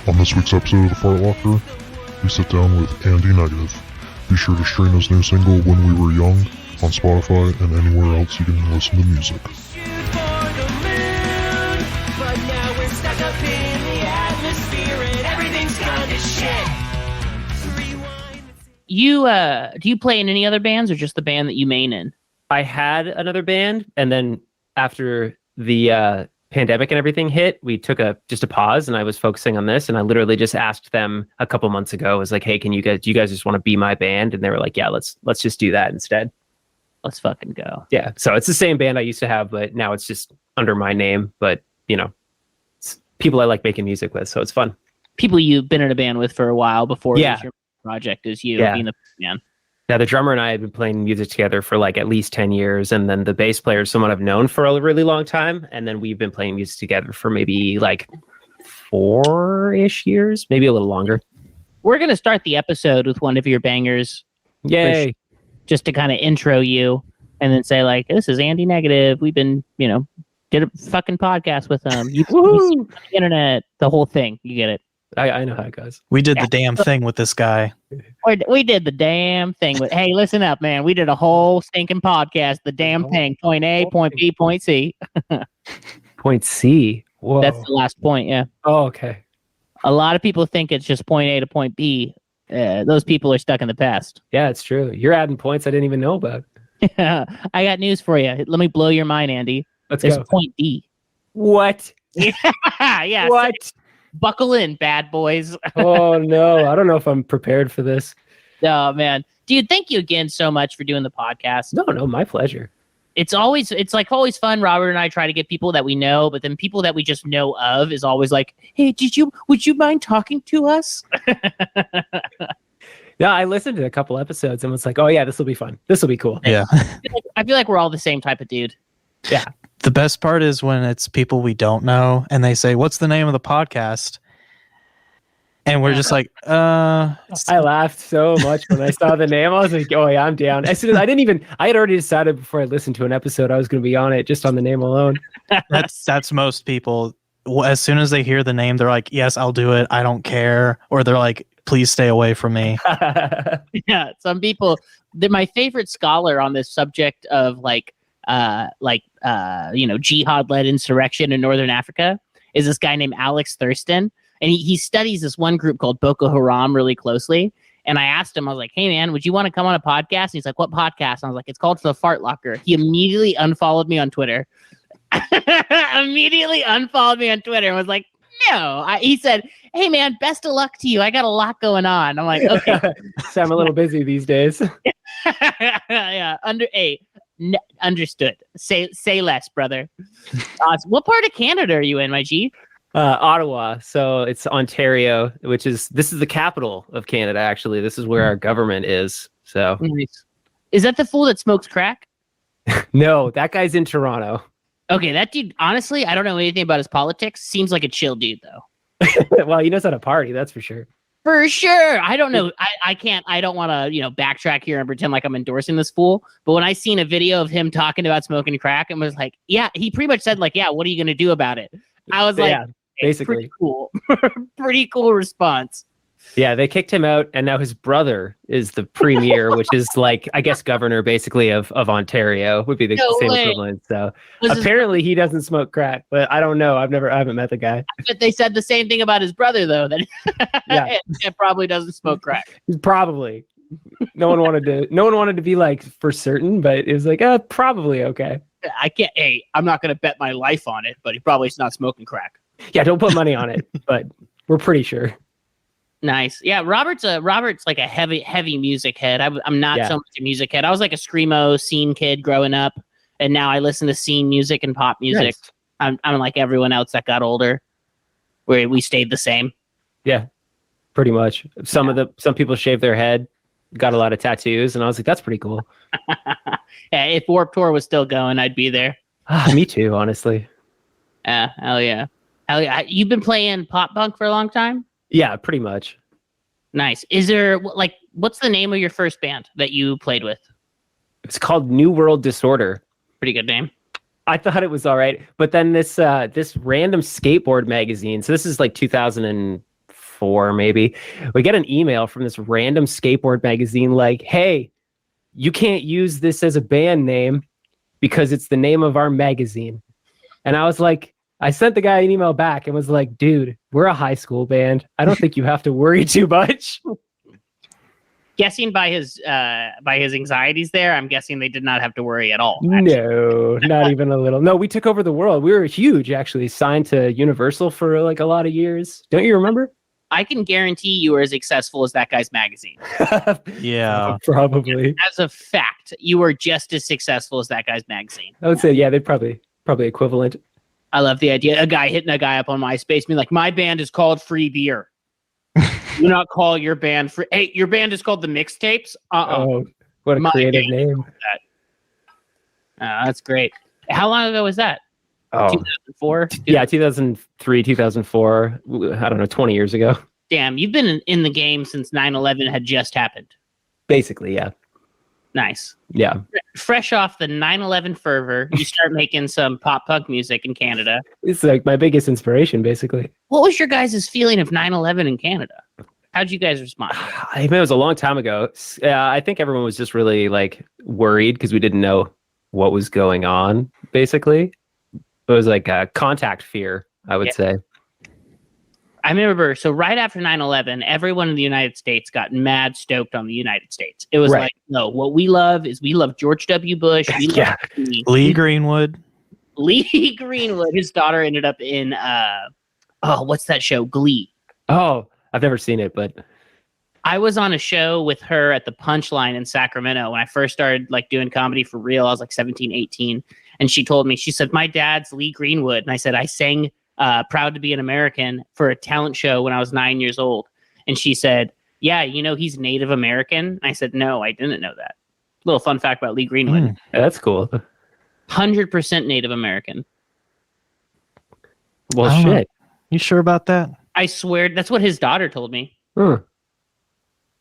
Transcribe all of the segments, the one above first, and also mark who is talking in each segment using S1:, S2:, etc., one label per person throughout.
S1: On this week's episode of The Fart Locker, we sit down with Anndy Negative. Be sure to stream his new single, When We Were Young, on Spotify and anywhere else you can listen to music.
S2: You do you play in any other bands or just the band that you main in?
S3: I had another band, and then after the pandemic and everything hit, we took just a pause, and I was focusing on this, and I literally just asked them a couple months ago. I was like, "Hey, do you guys just want to be my band?" And they were like, "Yeah, let's just do that instead."
S2: Let's fucking go.
S3: Yeah, so it's the same band I used to have, but now it's just under my name. But it's people I like making music with, so it's fun.
S2: People you've been in a band with for a while before
S3: Yeah.
S2: your project is you
S3: Yeah.
S2: being the band.
S3: Yeah, the drummer and I had been playing music together for like at least 10 years. And then the bass player is someone I've known for a really long time. And then we've been playing music together for maybe like 4-ish years, maybe a little longer.
S2: We're going to start the episode with one of your bangers.
S3: Yay.
S2: Just to kind of intro you and then say like, this is Anndy Negative. We've been, did a fucking podcast with him. You see on the internet, the whole thing. You get it.
S3: I know how it goes.
S4: We did the damn thing with this guy.
S2: We did the damn thing with, hey, listen up, man. We did a whole stinking podcast, the damn thing. Point A, point B, point C.
S3: Point C. Whoa.
S2: That's the last point, yeah.
S3: Oh, okay.
S2: A lot of people think it's just point A to point B. Those people are stuck in the past.
S3: Yeah, it's true. You're adding points I didn't even know about.
S2: I got news for you. Let me blow your mind, Andy.
S3: Let's
S2: There's
S3: go.
S2: point D.
S3: What?
S2: Yeah.
S3: What?
S2: Buckle in, bad boys.
S3: Oh, no. I don't know if I'm prepared for this.
S2: Oh, man. Dude, thank you again so much for doing the podcast.
S3: No, my pleasure.
S2: It's always fun. Robert and I try to get people that we know, but then people that we just know of is always like, hey, would you mind talking to us?
S3: No, I listened to a couple episodes and was like, oh yeah, this will be fun. This will be cool.
S4: Yeah.
S2: I feel like we're all the same type of dude.
S3: Yeah.
S4: The best part is when it's people we don't know and they say, what's the name of the podcast? And we're just like,
S3: I laughed so much when I saw the name. I was like, oh yeah, I'm down. As soon as I had already decided before I listened to an episode I was going to be on it just on the name alone.
S4: that's most people. As soon as they hear the name, they're like, yes, I'll do it. I don't care. Or they're like, please stay away from me.
S2: Yeah, some people. My favorite scholar on this subject of jihad-led insurrection in Northern Africa is this guy named Alex Thurston, and he studies this one group called Boko Haram really closely. And I asked him, I was like, "Hey man, would you want to come on a podcast?" And he's like, "What podcast?" And I was like, "It's called The Fart Locker." He immediately unfollowed me on Twitter. Immediately unfollowed me on Twitter and was like, "No." He said, "Hey man, best of luck to you. I got a lot going on." I'm like, "Okay."
S3: So I'm a little busy these days.
S2: Yeah, understood. Say less, brother. What part of Canada are you in, my G?
S3: Ottawa. So it's Ontario, this is the capital of Canada, actually. This is where our government is. So
S2: Nice. Is that the fool that smokes crack?
S3: no, that guy's in Toronto.
S2: Okay, that dude, honestly, I don't know anything about his politics. Seems like a chill dude, though.
S3: Well, he knows how to party, that's for sure.
S2: For sure. I don't know. I don't want to, backtrack here and pretend like I'm endorsing this fool. But when I seen a video of him talking about smoking crack and was like, yeah, he pretty much said like, yeah, what are you going to do about it? I was like,
S3: yeah, basically.
S2: Pretty cool. Pretty cool response.
S3: Yeah, they kicked him out, and now his brother is the premier, which is like, I guess, governor basically of Ontario would be the same equivalent. So apparently he doesn't smoke crack, but I don't know. I haven't met the guy.
S2: But they said the same thing about his brother, though. That
S3: Yeah.
S2: it probably doesn't smoke crack.
S3: Probably. No one wanted to be like for certain, but it was like, probably okay.
S2: I'm not going to bet my life on it, but he probably is not smoking crack.
S3: Yeah, don't put money on it, but we're pretty sure.
S2: Nice. Yeah, Robert's like a heavy music head. I'm not so much a music head. I was like a screamo scene kid growing up, and now I listen to scene music and pop music. Nice. I'm like everyone else that got older, where we stayed the same.
S3: Yeah, pretty much. Some people shave their head, got a lot of tattoos, and I was like, that's pretty cool.
S2: Yeah, if Warped Tour was still going, I'd be there.
S3: Me too, honestly.
S2: Hell yeah. You've been playing pop punk for a long time?
S3: Yeah, pretty much.
S2: Nice. Is there what's the name of your first band that you played with?
S3: It's called New World Disorder.
S2: Pretty good name.
S3: I thought it was all right, but then this random skateboard magazine. So this is like 2004 2004, maybe. We get an email from this random skateboard magazine like, hey, you can't use this as a band name because it's the name of our magazine. And I was like, I sent the guy an email back and was like, dude, we're a high school band. I don't think you have to worry too much.
S2: Guessing by his anxieties there, I'm guessing they did not have to worry at all. Actually.
S3: No, not even a little. No, we took over the world. We were huge, actually, signed to Universal for like a lot of years. Don't you remember?
S2: I can guarantee you were as successful as that guy's magazine.
S4: Yeah.
S3: Probably.
S2: As a fact, you were just as successful as that guy's magazine.
S3: I would say, yeah, they're probably equivalent.
S2: I love the idea. A guy hitting a guy up on MySpace, being like, my band is called Free Beer. Do not call your band free. Hey, your band is called the Mixtapes?
S3: Oh, what a
S2: My
S3: creative
S2: band
S3: name.
S2: That's great. How long ago was that?
S3: Oh,
S2: 2004?
S3: yeah, 2003, 2004. I don't know, 20 years ago.
S2: Damn, you've been in the game since 9/11 had just happened.
S3: Basically, yeah.
S2: Nice.
S3: Yeah.
S2: Fresh off the 9/11 fervor, you start making some pop punk music in Canada.
S3: It's like my biggest inspiration, basically.
S2: What was your guys' feeling of 9/11 in Canada? How'd you guys respond?
S3: I mean, it was a long time ago. I think everyone was just really like worried because we didn't know what was going on, basically. It was like a contact fear, I would say.
S2: I remember, so right after 9/11, everyone in the United States got mad stoked on the United States. It was like, no, what we love is we love George W. Bush. We love
S4: Lee Greenwood.
S2: Lee Greenwood. His daughter ended up in, what's that show? Glee.
S3: Oh, I've never seen it, but
S2: I was on a show with her at the Punchline in Sacramento when I first started like doing comedy for real. I was like 17, 18. And she told me, she said, my dad's Lee Greenwood. And I said, I sang Proud to be an American for a talent show when I was 9 years old. And she said, yeah, you know, he's Native American. And I said, no, I didn't know that. Little fun fact about Lee Greenwood.
S3: Yeah, that's cool.
S2: 100% Native American.
S3: Well, shit.
S4: You sure about that?
S2: I swear, that's what his daughter told me.
S3: Huh.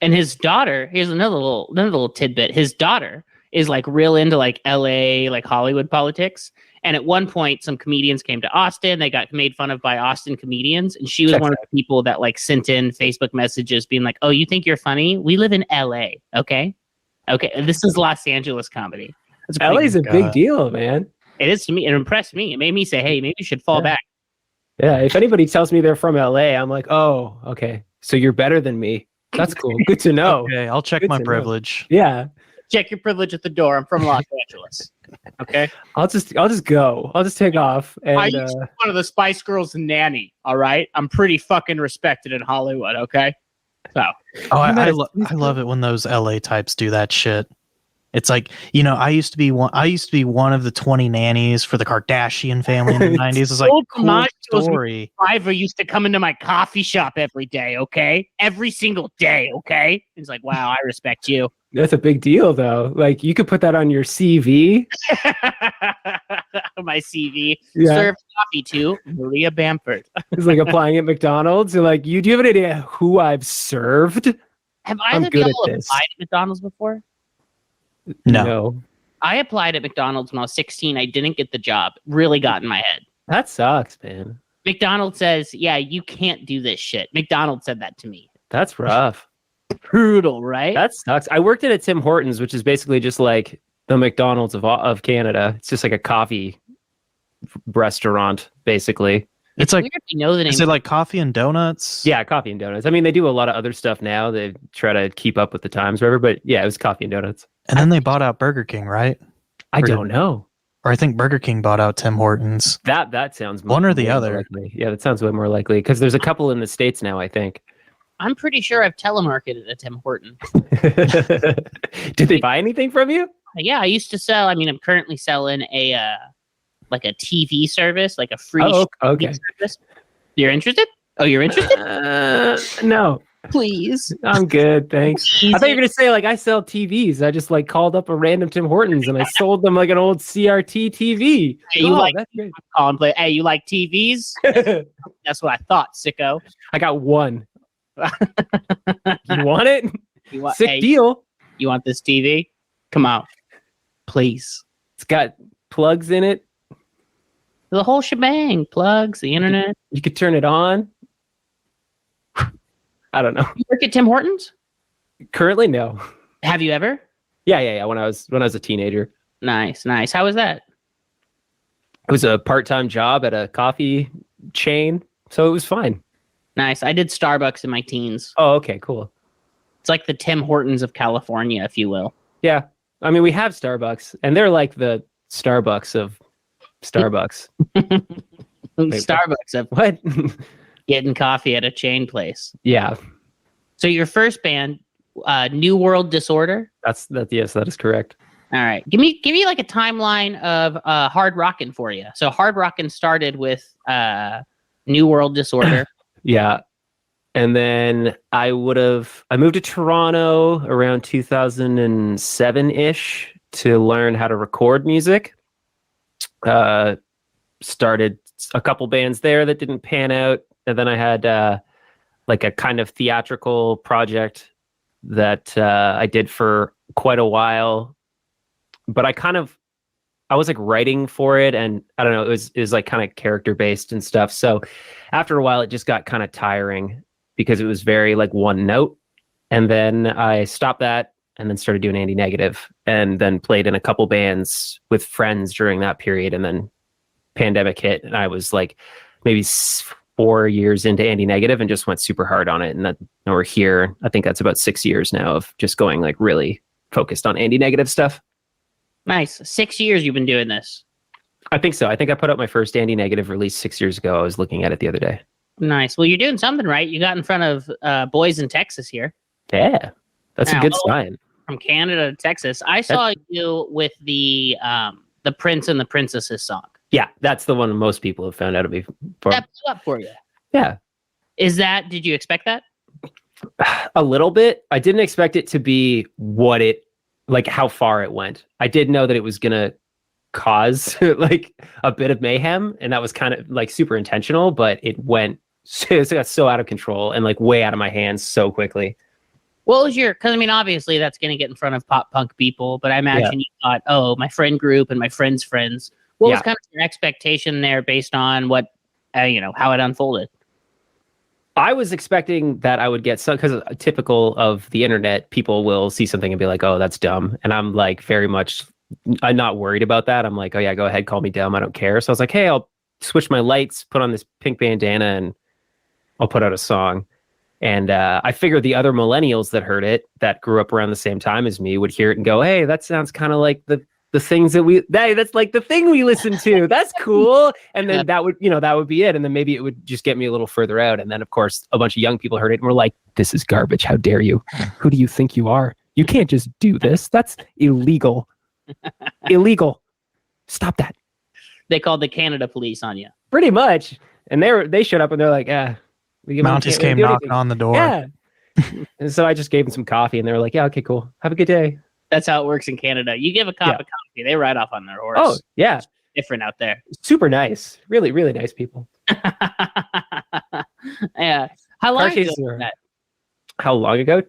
S2: And his daughter, here's another little tidbit. His daughter is like real into like LA, like Hollywood politics. And at one point, some comedians came to Austin. They got made fun of by Austin comedians. And she was one of the people that like sent in Facebook messages being like, oh, you think you're funny? We live in LA. Okay. Okay. And this is Los Angeles comedy.
S3: LA's a big deal, man.
S2: It is to me. It impressed me. It made me say, hey, maybe you should fall back.
S3: Yeah. If anybody tells me they're from LA, I'm like, oh, okay. So you're better than me. That's cool. Good to know.
S4: Okay. I'll check my privilege.
S3: Yeah.
S2: Check your privilege at the door. I'm from Los Angeles. Okay.
S3: I'll just go. I'll just take off. And,
S2: I used to be one of the Spice Girls nanny. All right. I'm pretty fucking respected in Hollywood. Okay. So.
S4: Oh, I love it when those LA types do that shit. It's like, you know, I used to be one of the 20 nannies for the Kardashian family in the 90s. It's like cool story.
S2: Driver used to come into my coffee shop every day, okay? Every single day, okay? He's like, wow, I respect you.
S3: That's a big deal, though. Like, you could put that on your CV.
S2: My CV. Yeah. Served coffee to Maria Bamford.
S3: It's like applying at McDonald's. You're like, do you have an idea who I've served?
S2: Have either of y'all applied at McDonald's before?
S3: No.
S2: I applied at McDonald's when I was 16. I didn't get the job. Really got in my head.
S3: That sucks, man.
S2: McDonald's says, yeah, you can't do this shit. McDonald's said that to me.
S3: That's rough.
S2: Brutal, right?
S3: That sucks. I worked at a Tim Hortons, which is basically just like the McDonald's of Canada. It's just like a coffee restaurant, basically.
S4: It's like,
S2: you know the name.
S4: Is it like coffee and donuts?
S3: Yeah, coffee and donuts. I mean, they do a lot of other stuff now. They try to keep up with the times, whatever. But yeah, it was coffee and donuts.
S4: And then they bought out Burger King, right?
S3: I don't know.
S4: Or I think Burger King bought out Tim Hortons.
S3: That sounds
S4: one or the other.
S3: Likely. Yeah, that sounds way more likely because there's a couple in the States now, I think.
S2: I'm pretty sure I've telemarketed at Tim Hortons.
S3: Did they buy anything from you?
S2: Yeah, I used to sell. I mean, I'm currently selling a like a TV service, like a free
S3: TV
S2: service. You're interested? Oh, you're interested?
S3: No.
S2: Please.
S3: I'm good, thanks. I thought you were going to say, like, I sell TVs. I just, like, called up a random Tim Hortons and I sold them, like, an old CRT TV.
S2: Hey, you like Hey, you like TVs? That's what I thought, sicko.
S3: I got one. You want it? Sick deal.
S2: You want this TV? Come out. Please.
S3: It's got plugs in it.
S2: The whole shebang. Plugs, the internet.
S3: You could turn it on. I don't know.
S2: You work at Tim Hortons?
S3: Currently, no.
S2: Have you ever?
S3: Yeah. When I was a teenager.
S2: Nice. How was that?
S3: It was a part-time job at a coffee chain, so it was fine.
S2: Nice. I did Starbucks in my teens.
S3: Oh, okay, cool.
S2: It's like the Tim Hortons of California, if you will.
S3: Yeah. I mean, we have Starbucks, and they're like the Starbucks of Starbucks.
S2: Starbucks of
S3: What?
S2: getting coffee at a chain place.
S3: Yeah.
S2: So your first band, New World Disorder?
S3: Yes, that is correct.
S2: All right. Give me like a timeline of hard rockin' for you. So hard rockin' started with New World Disorder.
S3: Yeah. And then I moved to Toronto around 2007-ish to learn how to record music. Started a couple bands there that didn't pan out. And then I had like a kind of theatrical project that I did for quite a while. But I was like writing for it, and I don't know, it was like kind of character based and stuff. So after a while, it just got kind of tiring because it was very like one note. And then I stopped that and then started doing Anndy Negative, and then played in a couple bands with friends during that period. And then pandemic hit, and I was like maybe 4 years into Anndy Negative and just went super hard on it. And we're here. I think that's about 6 years now of just going like really focused on Anndy Negative stuff.
S2: Nice. 6 years you've been doing this.
S3: I think so. I think I put out my first Anndy Negative release 6 years ago. I was looking at it the other day.
S2: Nice. Well, you're doing something right. You got in front of boys in Texas here.
S3: Yeah, that's a good sign.
S2: From Canada to Texas. I saw you with the Prince and the Princesses song.
S3: Yeah, that's the one most people have found out of me for.
S2: That blew up for you.
S3: Yeah.
S2: Did you expect that?
S3: A little bit. I didn't expect it to be like how far it went. I did know that it was going to cause like a bit of mayhem, and that was kind of like super intentional, but it got so out of control and like way out of my hands so quickly.
S2: What was because I mean, obviously that's going to get in front of pop punk people, but I imagine you thought, oh, my friend group and my friend's friends. What was kind of your expectation there based on what, how it unfolded?
S3: I was expecting that I would get some, because typical of the internet, people will see something and be like, oh, that's dumb. And I'm like, I'm not worried about that. I'm like, oh yeah, go ahead, call me dumb. I don't care. So I was like, hey, I'll switch my lights, put on this pink bandana, and I'll put out a song. And I figured the other millennials that heard it, that grew up around the same time as me, would hear it and go, hey, that sounds kind of like the things that's like the thing we listen to. That's cool. And then that would be it. And then maybe it would just get me a little further out. And then of course a bunch of young people heard it and were like, this is garbage. How dare you? Who do you think you are? You can't just do this. That's illegal. Illegal. Stop that.
S2: They called the Canada police on you.
S3: Pretty much. And they showed up and they're like,
S4: Mounties came knocking on the door.
S3: Yeah. And so I just gave them some coffee and they were like, yeah, okay, cool. Have a good day.
S2: That's how it works in Canada. You give a cop a coffee, they ride off on their horse.
S3: Oh, yeah.
S2: It's different out there.
S3: Super nice. Really, really nice people.
S2: Yeah. How long ago was that?
S3: How long ago?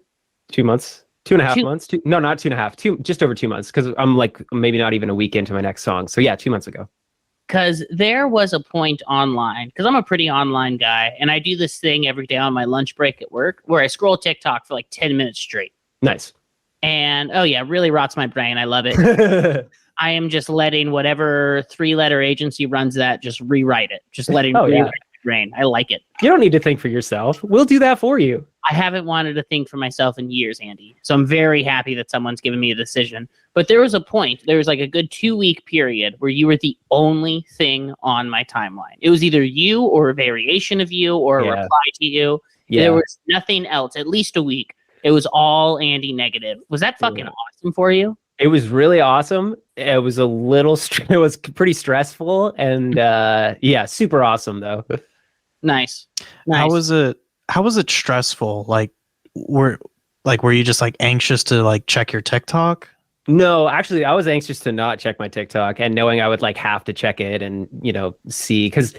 S3: 2 months? 2.5 months? No, not 2.5. Just over 2 months, because I'm like maybe not even a week into my next song. So yeah, 2 months ago.
S2: Because there was a point online, because I'm a pretty online guy, and I do this thing every day on my lunch break at work where I scroll TikTok for like 10 minutes straight.
S3: Nice.
S2: And really rots my brain. I love it. I am just letting whatever 3-letter agency runs that just rewrite it. Just letting rewrite my brain. I like it.
S3: You don't need to think for yourself. We'll do that for you.
S2: I haven't wanted to think for myself in years, Andy. So I'm very happy that someone's given me a decision. But there was like a good 2-week period where you were the only thing on my timeline. It was either you or a variation of you or a reply to you. Yeah. There was nothing else, at least a week. It was all Anndy Negative. Was that fucking awesome for you?
S3: It was really awesome. It was it was pretty stressful, and super awesome though.
S2: Nice.
S4: How was it stressful? Like were you just like anxious to like check your TikTok?
S3: No, actually I was anxious to not check my TikTok, and knowing I would like have to check it and see, because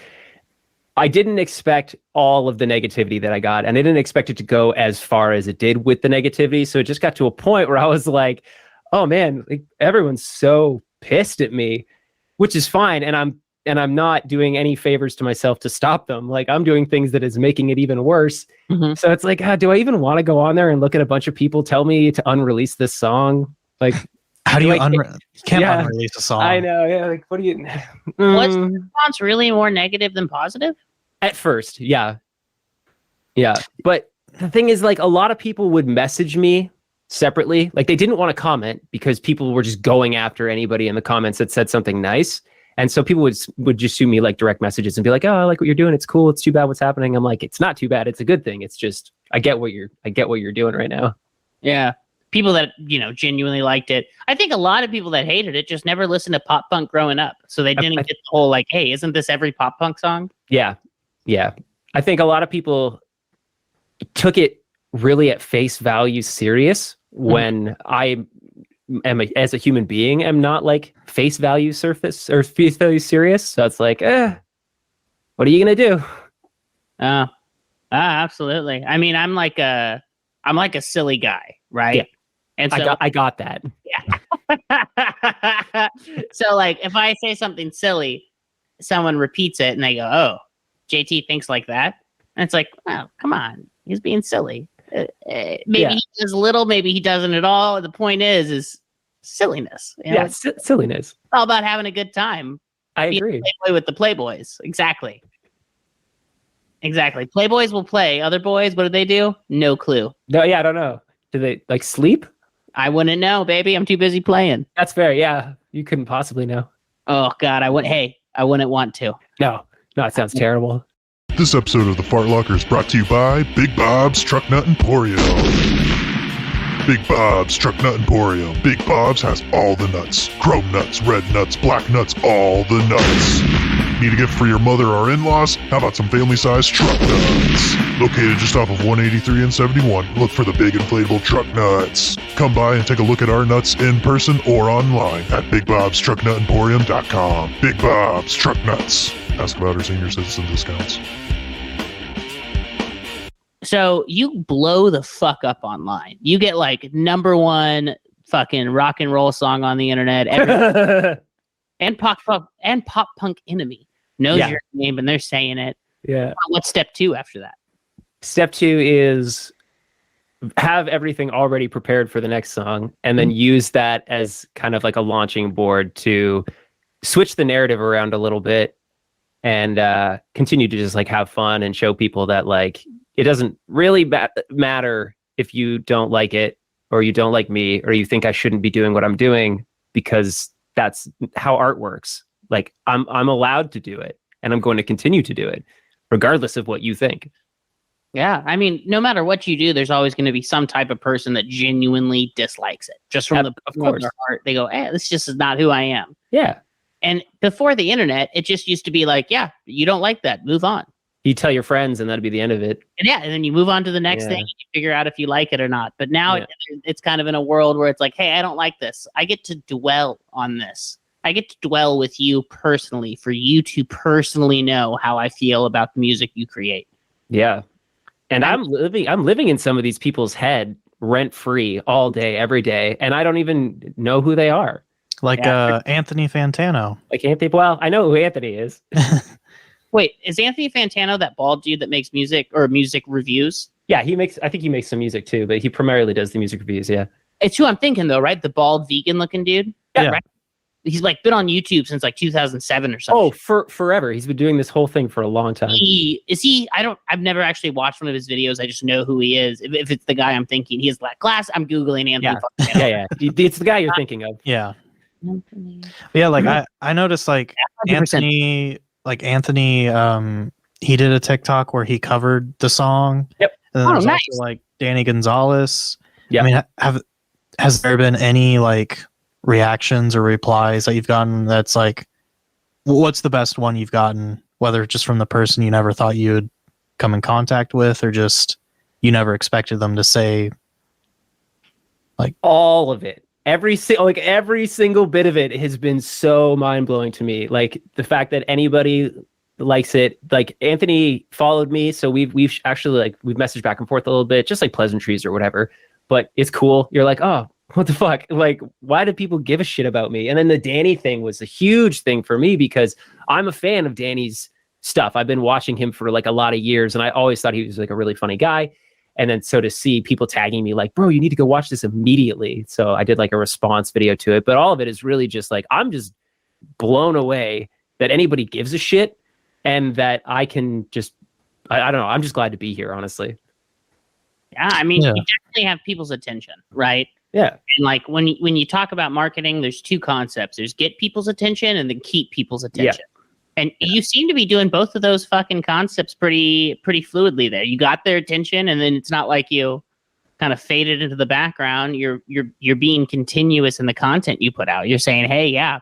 S3: I didn't expect all of the negativity that I got, and I didn't expect it to go as far as it did with the negativity. So it just got to a point where I was like, oh man, like, everyone's so pissed at me, which is fine. And I'm I'm not doing any favors to myself to stop them. Like, I'm doing things that is making it even worse.
S2: Mhm.
S3: So it's like, do I even want to go on there and look at a bunch of people tell me to unrelease this song? Like,
S4: How do you
S3: like,
S4: you can't
S3: yeah,
S4: unrelease a song?
S3: I know. Yeah. Like, what do you?
S2: Was the response really more negative than positive?
S3: At first, yeah. Yeah. But the thing is, like, a lot of people would message me separately. Like, they didn't want to comment because people were just going after anybody in the comments that said something nice. And so people would just shoot me like direct messages and be like, "Oh, I like what you're doing. It's cool. It's too bad what's happening." I'm like, "It's not too bad. It's a good thing. It's just I get what you're doing right now."
S2: Yeah. People that, genuinely liked it. I think a lot of people that hated it just never listened to pop punk growing up. So they didn't get the whole like, hey, isn't this every pop punk song?
S3: Yeah. Yeah. I think a lot of people took it really at face value serious when I am as a human being am not like face value surface or face value serious. So it's like, what are you gonna do?
S2: Absolutely. I mean, I'm like a silly guy, right?
S3: Yeah.
S2: And so
S3: I got that.
S2: Yeah. So like if I say something silly, someone repeats it and they go, "Oh, JT thinks like that." And it's like, "Oh, come on. He's being silly." Maybe he does little, maybe he doesn't at all. The point is silliness.
S3: Yeah, silliness.
S2: It's all about having a good time.
S3: I agree.
S2: Playboy with the Playboys. Exactly. Playboys will play. Other boys, what do they do? No clue.
S3: No, yeah, I don't know. Do they like sleep?
S2: I wouldn't know, baby. I'm too busy playing.
S3: That's fair. Yeah, you couldn't possibly know.
S2: Oh God, I wouldn't want to.
S3: No, it sounds terrible.
S1: This episode of The Fart Locker is brought to you by Big Bob's Truck Nut Emporium. Big Bob's Truck Nut Emporium. Big Bob's has all the nuts. Chrome nuts, red nuts, black nuts, all the nuts. Need a gift for your mother or in-laws? How about some family-sized truck nuts? Located just off of 183 and 71, look for the big inflatable truck nuts. Come by and take a look at our nuts in person or online at BigBob's TruckNutEmporium.com. Big Bob's Truck Nuts. Ask about our senior citizen discounts.
S2: So you blow the fuck up online. You get like #1 fucking rock and roll song on the internet. And pop punk enemy knows your name and they're saying it.
S3: Yeah.
S2: What's step 2 after that?
S3: Step 2 is have everything already prepared for the next song and then use that as kind of like a launching board to switch the narrative around a little bit and continue to just like have fun and show people that like it doesn't really matter if you don't like it or you don't like me or you think I shouldn't be doing what I'm doing because that's how art works. Like I'm allowed to do it and I'm going to continue to do it regardless of what you think.
S2: Yeah. I mean, no matter what you do, there's always going to be some type of person that genuinely dislikes it. Just from the of their heart, they go, "Hey, this just is not who I am."
S3: Yeah.
S2: And before the internet, it just used to be like, "Yeah, you don't like that. Move on."
S3: You tell your friends and that'd be the end of it.
S2: And and then you move on to the next thing and you figure out if you like it or not. But now it's kind of in a world where it's like, "Hey, I don't like this. I get to dwell on this. I get to dwell with you personally for you to personally know how I feel about the music you create."
S3: Yeah. And I'm living in some of these people's head rent free all day, every day. And I don't even know who they are.
S4: Like Anthony Fantano.
S3: Like Anthony. Well, I know who Anthony is.
S2: Wait, is Anthony Fantano that bald dude that makes music or music reviews?
S3: Yeah, I think he makes some music too, but he primarily does the music reviews. Yeah.
S2: It's who I'm thinking though, right? The bald vegan looking dude.
S3: Yeah.
S2: Right? He's like been on YouTube since like 2007 or something.
S3: Oh, forever. He's been doing this whole thing for a long time.
S2: I've never actually watched one of his videos. I just know who he is. If it's the guy I'm thinking, he has black glass. I'm Googling Anthony.
S3: Yeah. It's the guy you're thinking of.
S4: Yeah. Yeah. Like I noticed like 100%. Anthony, he did a TikTok where he covered the song.
S3: Yep.
S4: And then there's also like Danny Gonzalez.
S3: Yeah.
S4: I mean, has there been any like reactions or replies that you've gotten that's like, what's the best one you've gotten, whether just from the person you never thought you would come in contact with or just you never expected them to say? Like
S3: all of it. Every single bit of it has been so mind-blowing to me. Like the fact that anybody likes it. Like Anthony followed me, so we've actually like we've messaged back and forth a little bit, just like pleasantries or whatever. But it's cool. You're like, "Oh, what the fuck? Like, why do people give a shit about me? And then the Danny thing was a huge thing for me because I'm a fan of Danny's stuff. I've been watching him for like a lot of years, and I always thought he was like a really funny guy. And then so to see people tagging me like, bro, you need to go watch this immediately. So I did like a response video to it, but all of it is really just like, I'm just blown away that anybody gives a shit and that I can just, I don't know. I'm just glad to be here, honestly.
S2: Yeah, I mean, you definitely have people's attention, right?
S3: Yeah.
S2: And like when you talk about marketing, there's two concepts. There's get people's attention and then keep people's attention. And you seem to be doing both of those fucking concepts pretty fluidly there. You got their attention, and then it's not like you kind of faded into the background. You're being continuous in the content you put out. You're saying, hey, yeah,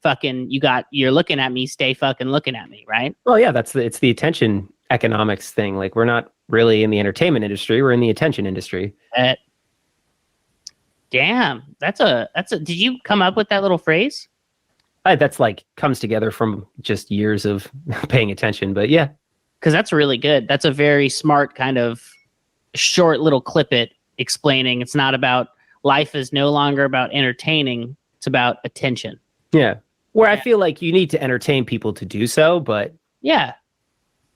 S2: fucking you're looking at me, stay fucking looking at me, right?
S3: Well, yeah, it's the attention economics thing. Like, we're not really in the entertainment industry, we're in the attention industry.
S2: Damn, that's a did you come up with that little phrase?
S3: That's like comes together from just years of paying attention, but yeah.
S2: Because that's really good. That's a very smart kind of short little clip it explaining it's not about life is no longer about entertaining, it's about attention.
S3: Yeah. Where I feel like you need to entertain people to do so, but
S2: yeah.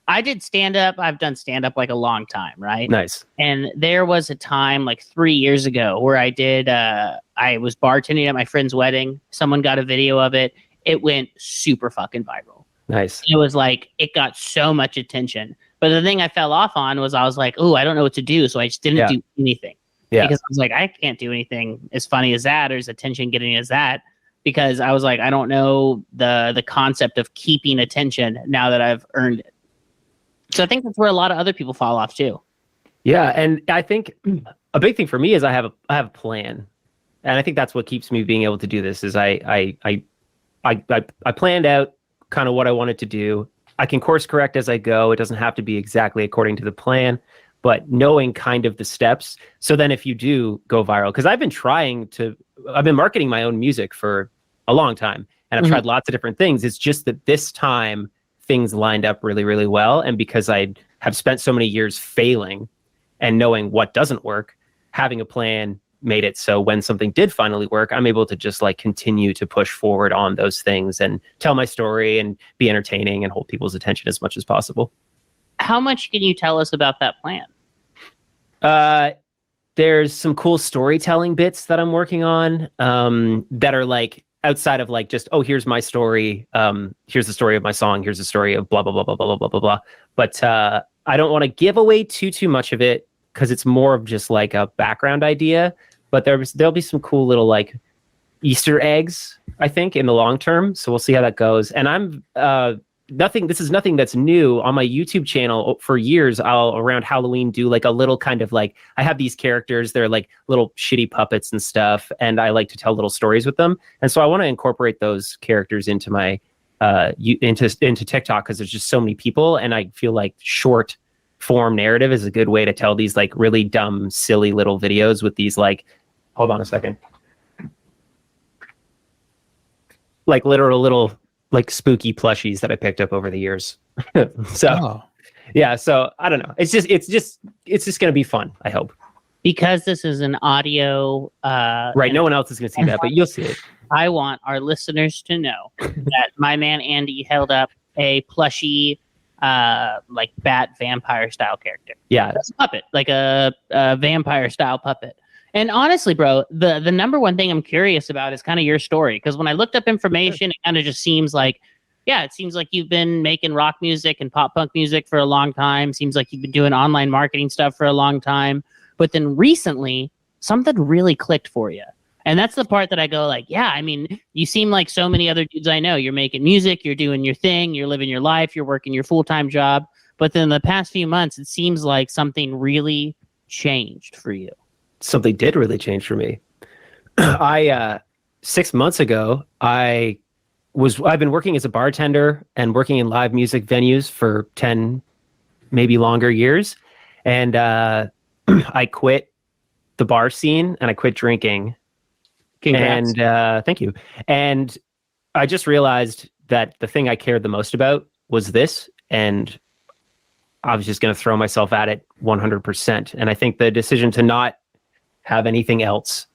S2: I did stand-up. I've done stand-up like a long time, right?
S3: Nice.
S2: And there was a time like 3 years ago where I did, I was bartending at my friend's wedding. Someone got a video of it. It went super fucking viral.
S3: Nice.
S2: It was like, it got so much attention. But the thing I fell off on was I was like, oh, I don't know what to do. So I just didn't do anything.
S3: Yeah.
S2: Because I was like, I can't do anything as funny as that or as attention getting as that. Because I was like, I don't know the concept of keeping attention now that I've earned it. So I think that's where a lot of other people fall off too.
S3: Yeah, and I think a big thing for me is I have a plan, and I think that's what keeps me being able to do this. Is I planned out kind of what I wanted to do. I can course correct as I go. It doesn't have to be exactly according to the plan, but knowing kind of the steps. So then, if you do go viral, because I've been marketing my own music for a long time, and I've tried lots of different things. It's just that this time things lined up really, really well. And because I have spent so many years failing and knowing what doesn't work, having a plan made it so when something did finally work, I'm able to just like continue to push forward on those things and tell my story and be entertaining and hold people's attention as much as possible.
S2: How much can you tell us about that plan?
S3: There's some cool storytelling bits that I'm working on that are like, outside of like just, oh, here's my story. Here's the story of my song. Here's the story of blah, blah, blah, blah, blah, blah, blah, blah. But I don't want to give away too much of it because it's more of just like a background idea. But there'll be some cool little like Easter eggs, I think, in the long term. So we'll see how that goes. And I'm this is nothing that's new on my YouTube channel. For years, I'll around Halloween do like a little kind of like, I have these characters, they're like little shitty puppets and stuff, and I like to tell little stories with them. And so I want to incorporate those characters into my into TikTok because there's just so many people, and I feel like short form narrative is a good way to tell these like really dumb, silly little videos with these like, hold on a second, like literal little like spooky plushies that I picked up over the years. Yeah, so I don't know. It's just going to be fun, I hope.
S2: Because this is an audio
S3: right, no one else is going to see that, but you'll see it.
S2: I want our listeners to know that my man Andy held up a plushie like bat vampire style character.
S3: Yeah.
S2: That's a puppet, like a vampire style puppet. And honestly, bro, the number one thing I'm curious about is kind of your story. Because when I looked up information, it kind of just seems like, yeah, it seems like you've been making rock music and pop punk music for a long time. Seems like you've been doing online marketing stuff for a long time. But then recently, something really clicked for you. And that's the part that I go like, yeah, I mean, you seem like so many other dudes I know. You're making music, you're doing your thing, you're living your life, you're working your full-time job. But then the past few months, it seems like something really changed for you.
S3: Something did really change for me. 6 months ago, I've been working as a bartender and working in live music venues for 10, maybe longer years. And I quit the bar scene and I quit drinking.
S2: Congrats.
S3: And thank you. And I just realized that the thing I cared the most about was this. And I was just going to throw myself at it 100%. And I think the decision to not have anything else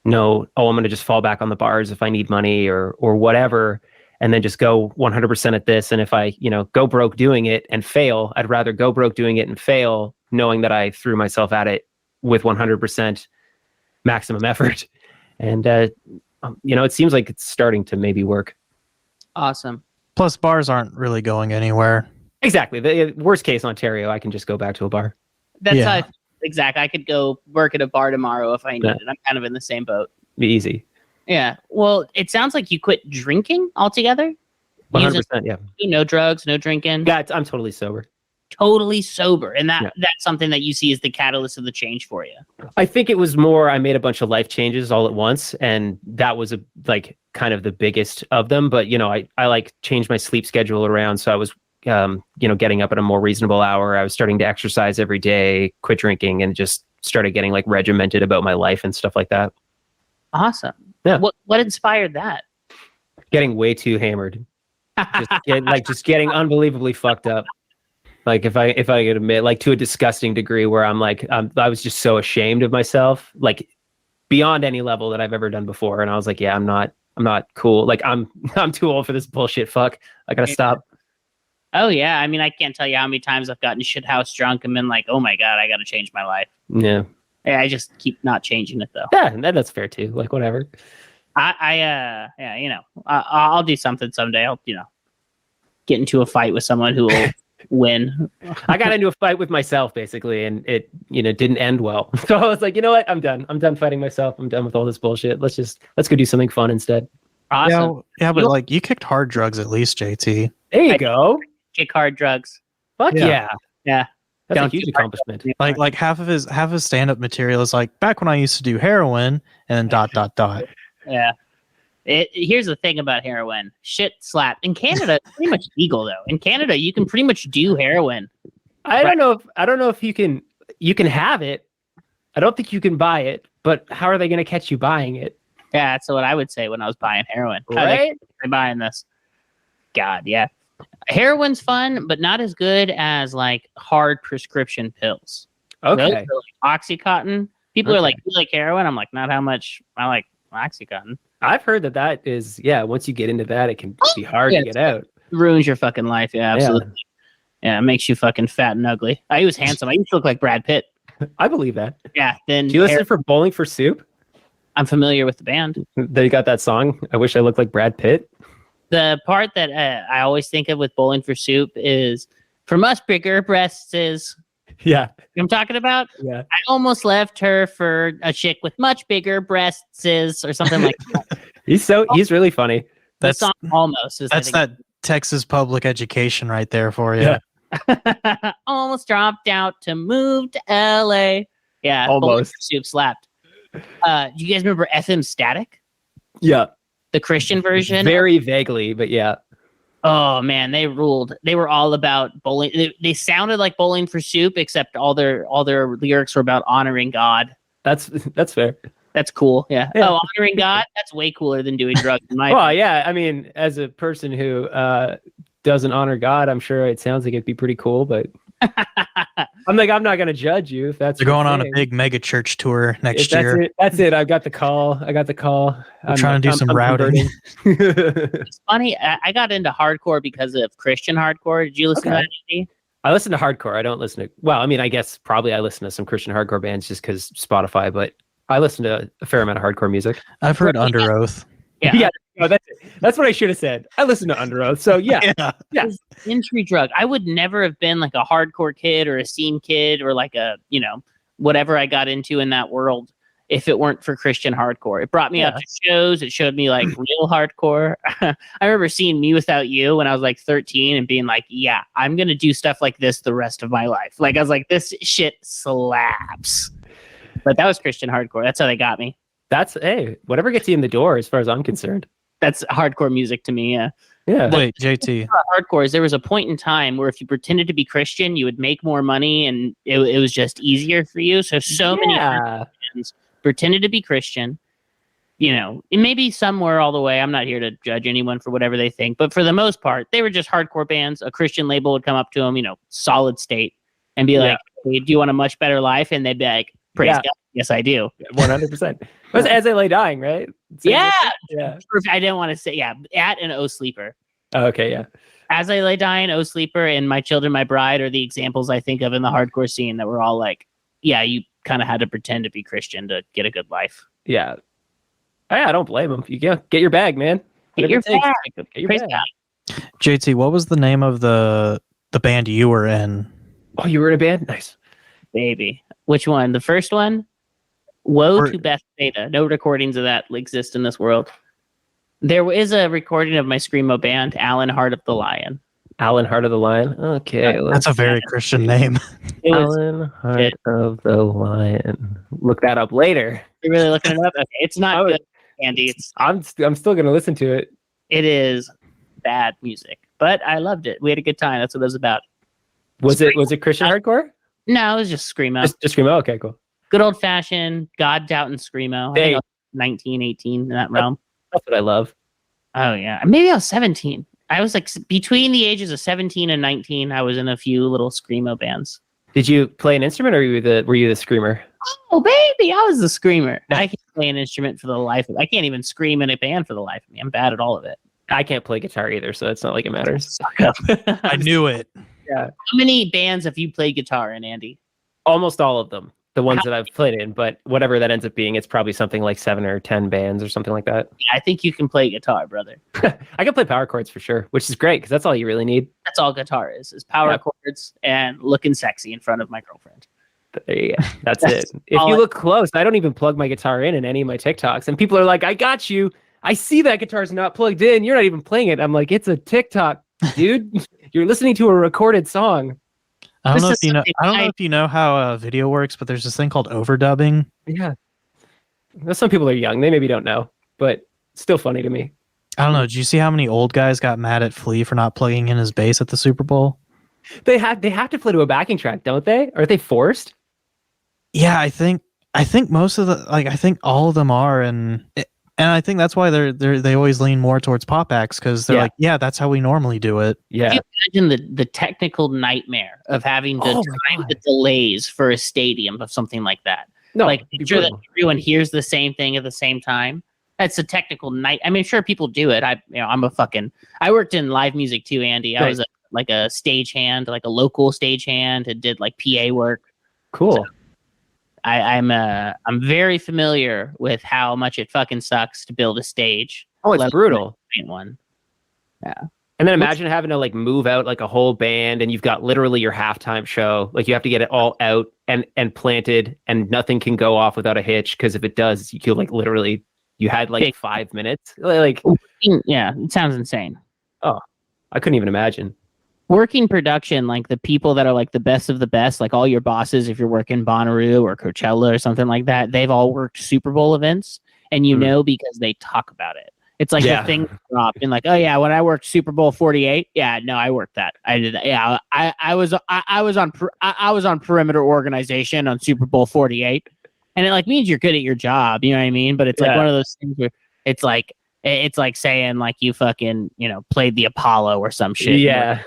S3: no, oh, I'm going to just fall back on the bars if I need money or whatever, and then just go 100% at this. And if I, go broke doing it and fail, I'd rather go broke doing it and fail, knowing that I threw myself at it with 100% maximum effort. And, it seems like it's starting to maybe work.
S2: Awesome.
S4: Plus, bars aren't really going anywhere.
S3: Exactly. The worst case Ontario, I can just go back to a bar.
S2: That's how I feel. Exactly. I could go work at a bar tomorrow if I needed. I'm kind of in the same boat.
S3: Be easy.
S2: Yeah. Well, it sounds like you quit drinking altogether.
S3: 100%. Yeah.
S2: No drugs, no drinking.
S3: Yeah, I'm totally sober.
S2: Totally sober, and that's something that you see as the catalyst of the change for you.
S3: I think it was more. I made a bunch of life changes all at once, and that was kind of the biggest of them. But I changed my sleep schedule around, so I was getting up at a more reasonable hour. I was starting to exercise every day, quit drinking, and just started getting regimented about my life and stuff like that.
S2: Awesome.
S3: Yeah.
S2: What inspired that?
S3: Getting way too hammered. Just getting unbelievably fucked up. If I could admit, to a disgusting degree where I was just so ashamed of myself, beyond any level that I've ever done before. And I was like, yeah, I'm not cool. I'm too old for this bullshit. Fuck. I gotta stop.
S2: Oh yeah. I mean, I can't tell you how many times I've gotten shithouse drunk and been like, oh my God, I got to change my life.
S3: Yeah.
S2: I just keep not changing it though.
S3: Yeah. That's fair too. Whatever.
S2: I'll do something someday. I'll, get into a fight with someone who will win.
S3: I got into a fight with myself basically, and it, didn't end well. So I was like, you know what? I'm done. I'm done fighting myself. I'm done with all this bullshit. Let's go do something fun instead.
S2: Awesome.
S4: Yeah, but you kicked hard drugs at least, JT.
S3: There you go.
S2: Kick hard drugs.
S3: Fuck yeah.
S2: Yeah.
S3: That's a huge accomplishment.
S4: Like half of his stand-up material is back when I used to do heroin and then ...
S2: Yeah. Here's the thing about heroin. Shit slap. In Canada, it's pretty much legal though. In Canada, you can pretty much do heroin.
S3: I don't know if you can have it. I don't think you can buy it, but how are they going to catch you buying it?
S2: Yeah, that's what I would say when I was buying heroin.
S3: Right?
S2: How they buying this? God, yeah. Heroin's fun, but not as good as hard prescription pills.
S3: Okay.
S2: Those are Oxycontin. People are like, you like heroin? I'm like, not how much I like Oxycontin.
S3: I've heard that is, once you get into that, it can be hard to get out.
S2: It ruins your fucking life. Yeah, absolutely. Yeah, it makes you fucking fat and ugly. I was handsome. I used to look like Brad Pitt.
S3: I believe that.
S2: Yeah. Then
S3: do you listen for Bowling for Soup?
S2: I'm familiar with the band.
S3: They got that song, I Wish I Looked Like Brad Pitt.
S2: The part that I always think of with Bowling for Soup is, for much bigger breasts is...
S3: Yeah.
S2: You know what I'm talking about?
S3: Yeah.
S2: I almost left her for a chick with much bigger breasts or something like that.
S3: He's really funny.
S2: That's song almost.
S4: That's that Texas public education right there for you.
S2: Yeah. Almost dropped out to move to LA. Yeah.
S3: Almost.
S2: Soup slapped. Do you guys remember FM Static?
S3: Yeah.
S2: The Christian version?
S3: Very vaguely, but yeah.
S2: Oh man, they ruled. They were all about bowling. They sounded like Bowling for Soup, except all their lyrics were about honoring God.
S3: That's fair.
S2: That's cool. Yeah. Oh, honoring God? That's way cooler than doing drugs in my
S3: Well, yeah. I mean, as a person who doesn't honor God, I'm sure it sounds like it'd be pretty cool, but I'm not going to judge you if that's.
S4: They're going on a big mega church tour next year.
S3: That's it. I got the call.
S4: I'm trying to do some routing.
S2: It's funny. I got into hardcore because of Christian hardcore. Did you listen to that, Andy?
S3: I listen to hardcore. I don't listen to. Well, I mean, I guess probably I listen to some Christian hardcore bands just because Spotify, but I listen to a fair amount of hardcore music.
S4: I've heard Under Oath.
S2: Yeah.
S3: No, that's it. That's what I should have said. I listen to Under Oath. So yeah.
S2: Entry drug. I would never have been like a hardcore kid or a scene kid or like a, whatever I got into in that world if it weren't for Christian hardcore. It brought me out to shows. It showed me like real hardcore. I remember seeing Me Without You when I was like 13 and being like, yeah, I'm going to do stuff like this the rest of my life. Like, I was like, this shit slaps. But that was Christian hardcore. That's how they got me.
S3: That's, hey, whatever gets you in the door as far as I'm concerned.
S2: That's hardcore music to me, yeah.
S3: Yeah.
S4: Wait, JT.
S2: Hardcore is there was a point in time where if you pretended to be Christian, you would make more money and it was just easier for you. So many Christians pretended to be Christian. And maybe somewhere all the way. I'm not here to judge anyone for whatever they think, but for the most part, they were just hardcore bands. A Christian label would come up to them, Solid State, and be like, hey, do you want a much better life? And they'd be like, praise God. Yes, I do.
S3: 100%. That's As I Lay Dying, right?
S2: Yeah.
S3: Yeah.
S2: I didn't want to say, At and Oh Sleeper.
S3: Oh, okay, yeah.
S2: As I Lay Dying, Oh Sleeper, and My Children, My Bride are the examples I think of in the hardcore scene that were all like, yeah, you kind of had to pretend to be Christian to get a good life.
S3: Yeah. I don't blame them. You get your bag, man.
S2: Get your bag.
S3: Get your bag.
S4: JT, what was the name of the band you were in?
S3: Oh, you were in a band? Nice.
S2: Baby. Which one? The first one? Woe to Bethsaida. No recordings of that exist in this world. There is a recording of my Screamo band, Alan Heart of the Lion.
S3: Alan Heart of the Lion? Okay.
S4: That's a very Christian name.
S3: Alan Heart of the Lion. Look that up later.
S2: You're really looking it up? Okay, it's not good, Andy.
S3: I'm still going to listen to it.
S2: It is bad music, but I loved it. We had a good time. That's what it was about.
S3: Was it Christian hardcore?
S2: No, it was just Screamo.
S3: Just Screamo? Okay, cool.
S2: Good old fashioned God doubting Screamo. I think I was 19, 18 in that realm.
S3: That's what I love.
S2: Oh yeah. Maybe I was 17. I was like between the ages of 17 and 19, I was in a few little Screamo bands.
S3: Did you play an instrument or were you the screamer?
S2: Oh baby, I was the screamer. I can't play an instrument for the life of me. I can't even scream in a band for the life of me. I'm bad at all of it.
S3: I can't play guitar either, so it's not like it matters.
S4: I knew it.
S3: Yeah.
S2: How many bands have you played guitar in, Andy?
S3: Almost all of them. The ones that I've played in, but whatever that ends up being, it's probably something like 7 or 10 bands or something like that.
S2: Yeah, I think you can play guitar, brother.
S3: I can play power chords for sure, which is great because that's all you really need.
S2: That's all guitar is power chords and looking sexy in front of my girlfriend.
S3: There you go. That's it. If you look close, I don't even plug my guitar in any of my TikToks, and people are like, "I got you. I see that guitar's not plugged in. You're not even playing it." I'm like, "It's a TikTok, dude. You're listening to a recorded song."
S4: I don't know if you know how video works, but there's this thing called overdubbing.
S3: Yeah. Well, some people are young. They maybe don't know, but still funny to me.
S4: I don't know. Did you see how many old guys got mad at Flea for not plugging in his bass at the Super Bowl?
S3: They have to play to a backing track, don't they? Are they forced?
S4: Yeah, I think most of the I think all of them are, and I think that's why they always lean more towards pop acts because they're like, yeah, that's how we normally do it.
S3: Yeah.
S2: Can you imagine the technical nightmare of having to time the delays for a stadium of something like that?
S3: No,
S2: like sure that everyone hears the same thing at the same time. That's a technical night. I mean, sure, people do it. I worked in live music too, Andy. I was a stagehand, like a local stagehand, and did like PA work.
S3: Cool.
S2: So I'm very familiar with how much it fucking sucks to build a stage.
S3: Oh, it's brutal.
S2: One. Yeah.
S3: And then imagine having to like move out like a whole band and you've got literally your halftime show. Like you have to get it all out and planted and nothing can go off without a hitch. Cause if it does, you feel like literally you had like 5 minutes. Like,
S2: yeah, it sounds insane.
S3: Oh, I couldn't even imagine.
S2: Working production, like the people that are like the best of the best, like all your bosses, if you're working Bonnaroo or Coachella or something like that, they've all worked Super Bowl events, and you know because they talk about it. It's like the thing drop and like, oh yeah, when I worked Super Bowl 48, yeah, no, I worked that. I did that. Yeah, I was on perimeter organization on Super Bowl 48, and it like means you're good at your job. You know what I mean? But it's like one of those things where it's like saying like you fucking played the Apollo or some shit.
S3: Yeah.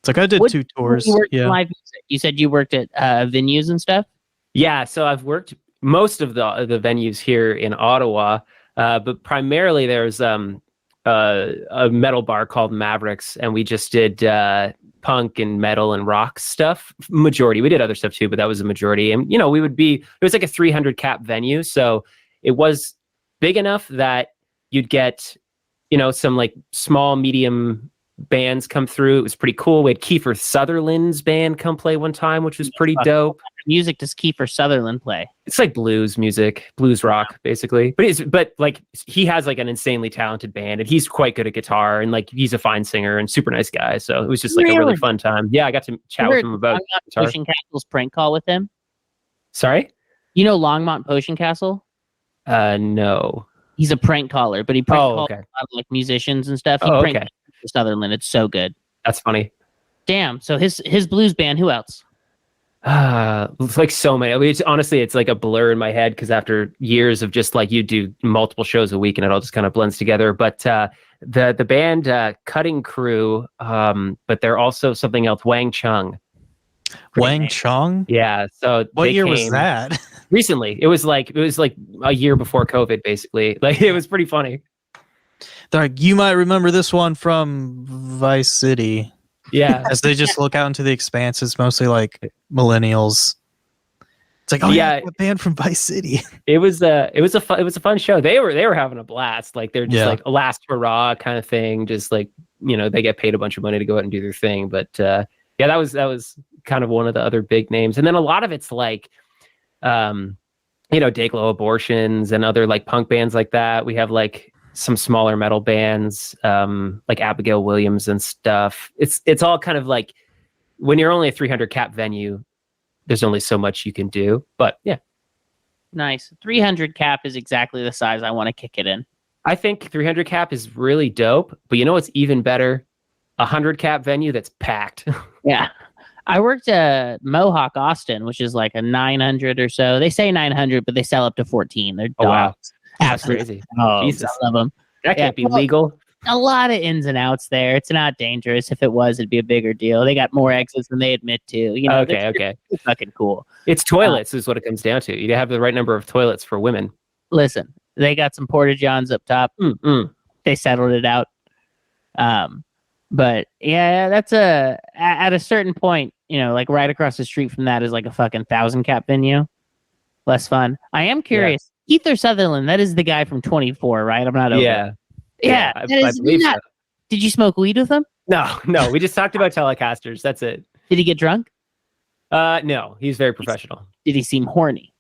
S4: It's like I did 2 tours.
S2: You worked live music. You said you worked at venues and stuff?
S3: Yeah, so I've worked most of the venues here in Ottawa, but primarily there's a metal bar called Mavericks, and we just did punk and metal and rock stuff. Majority. We did other stuff too, but that was the majority. And it was like a 300 cap venue, so it was big enough that you'd get some like small, medium bands come through. It was pretty cool. We had Kiefer Sutherland's band come play one time, which was pretty dope.
S2: What music does Kiefer Sutherland play?
S3: It's like blues music, blues rock, basically. But like he has like an insanely talented band, and he's quite good at guitar, and like he's a fine singer and super nice guy. So it was just like a really fun time. Yeah, I got to chat with him about guitar.
S2: Potion Castle's prank call with him.
S3: Sorry,
S2: Longmont Potion Castle?
S3: No.
S2: He's a prank caller, but he prank calls a lot of like musicians and stuff. He pranked Sutherland. It's so good.
S3: That's funny.
S2: Damn. So his blues band. Who else?
S3: It's like so many. I mean, it's like a blur in my head because after years of just like you do multiple shows a week and it all just kind of blends together. But the band Cutting Crew, but they're also something else. Wang Chung.
S4: Wang Chung?
S3: Yeah. So
S4: what year was that?
S3: Recently, it was like a year before COVID, basically. Like it was pretty funny.
S4: They're like, you might remember this one from Vice City.
S3: Yeah,
S4: As they just look out into the expanse, it's mostly like millennials. It's like, oh yeah, that band from Vice City.
S3: It was a fun show. They were having a blast. Like they're just like a last hurrah kind of thing. Just like, you know, they get paid a bunch of money to go out and do their thing. But yeah, that was kind of one of the other big names. And then a lot of it's like, you know, Dayglow Abortions and other like punk bands like that. We have like some smaller metal bands, like Abigail Williams and stuff. It's all kind of like when you're only a 300 cap venue, there's only so much you can do, but yeah.
S2: Nice. 300 cap is exactly the size I want to kick it in.
S3: I think 300 cap is really dope, but you know what's even better? 100 cap venue that's packed.
S2: Yeah. I worked at Mohawk Austin, which is like a 900 or so. They say 900, but they sell up to 14. They're dogs.
S3: Oh, wow. That's crazy.
S2: Oh,
S3: Jesus.
S2: I love them.
S3: That can't be legal.
S2: A lot of ins and outs there. It's not dangerous. If it was, it'd be a bigger deal. They got more exits than they admit to. You know,
S3: okay.
S2: It's fucking cool.
S3: It's toilets is what it comes down to. You have the right number of toilets for women.
S2: Listen, they got some porta johns up top. They settled it out. But yeah, that's at a certain point, you know, like right across the street from that is like a fucking 1,000 cap venue. Less fun. I am curious. Yeah. Ether Sutherland, that is the guy from 24, right? I'm not over. Yeah,
S3: I believe so.
S2: Did you smoke weed with him?
S3: No. We just talked about Telecasters. That's it.
S2: Did he get drunk?
S3: No, he's very professional.
S2: Did he seem horny?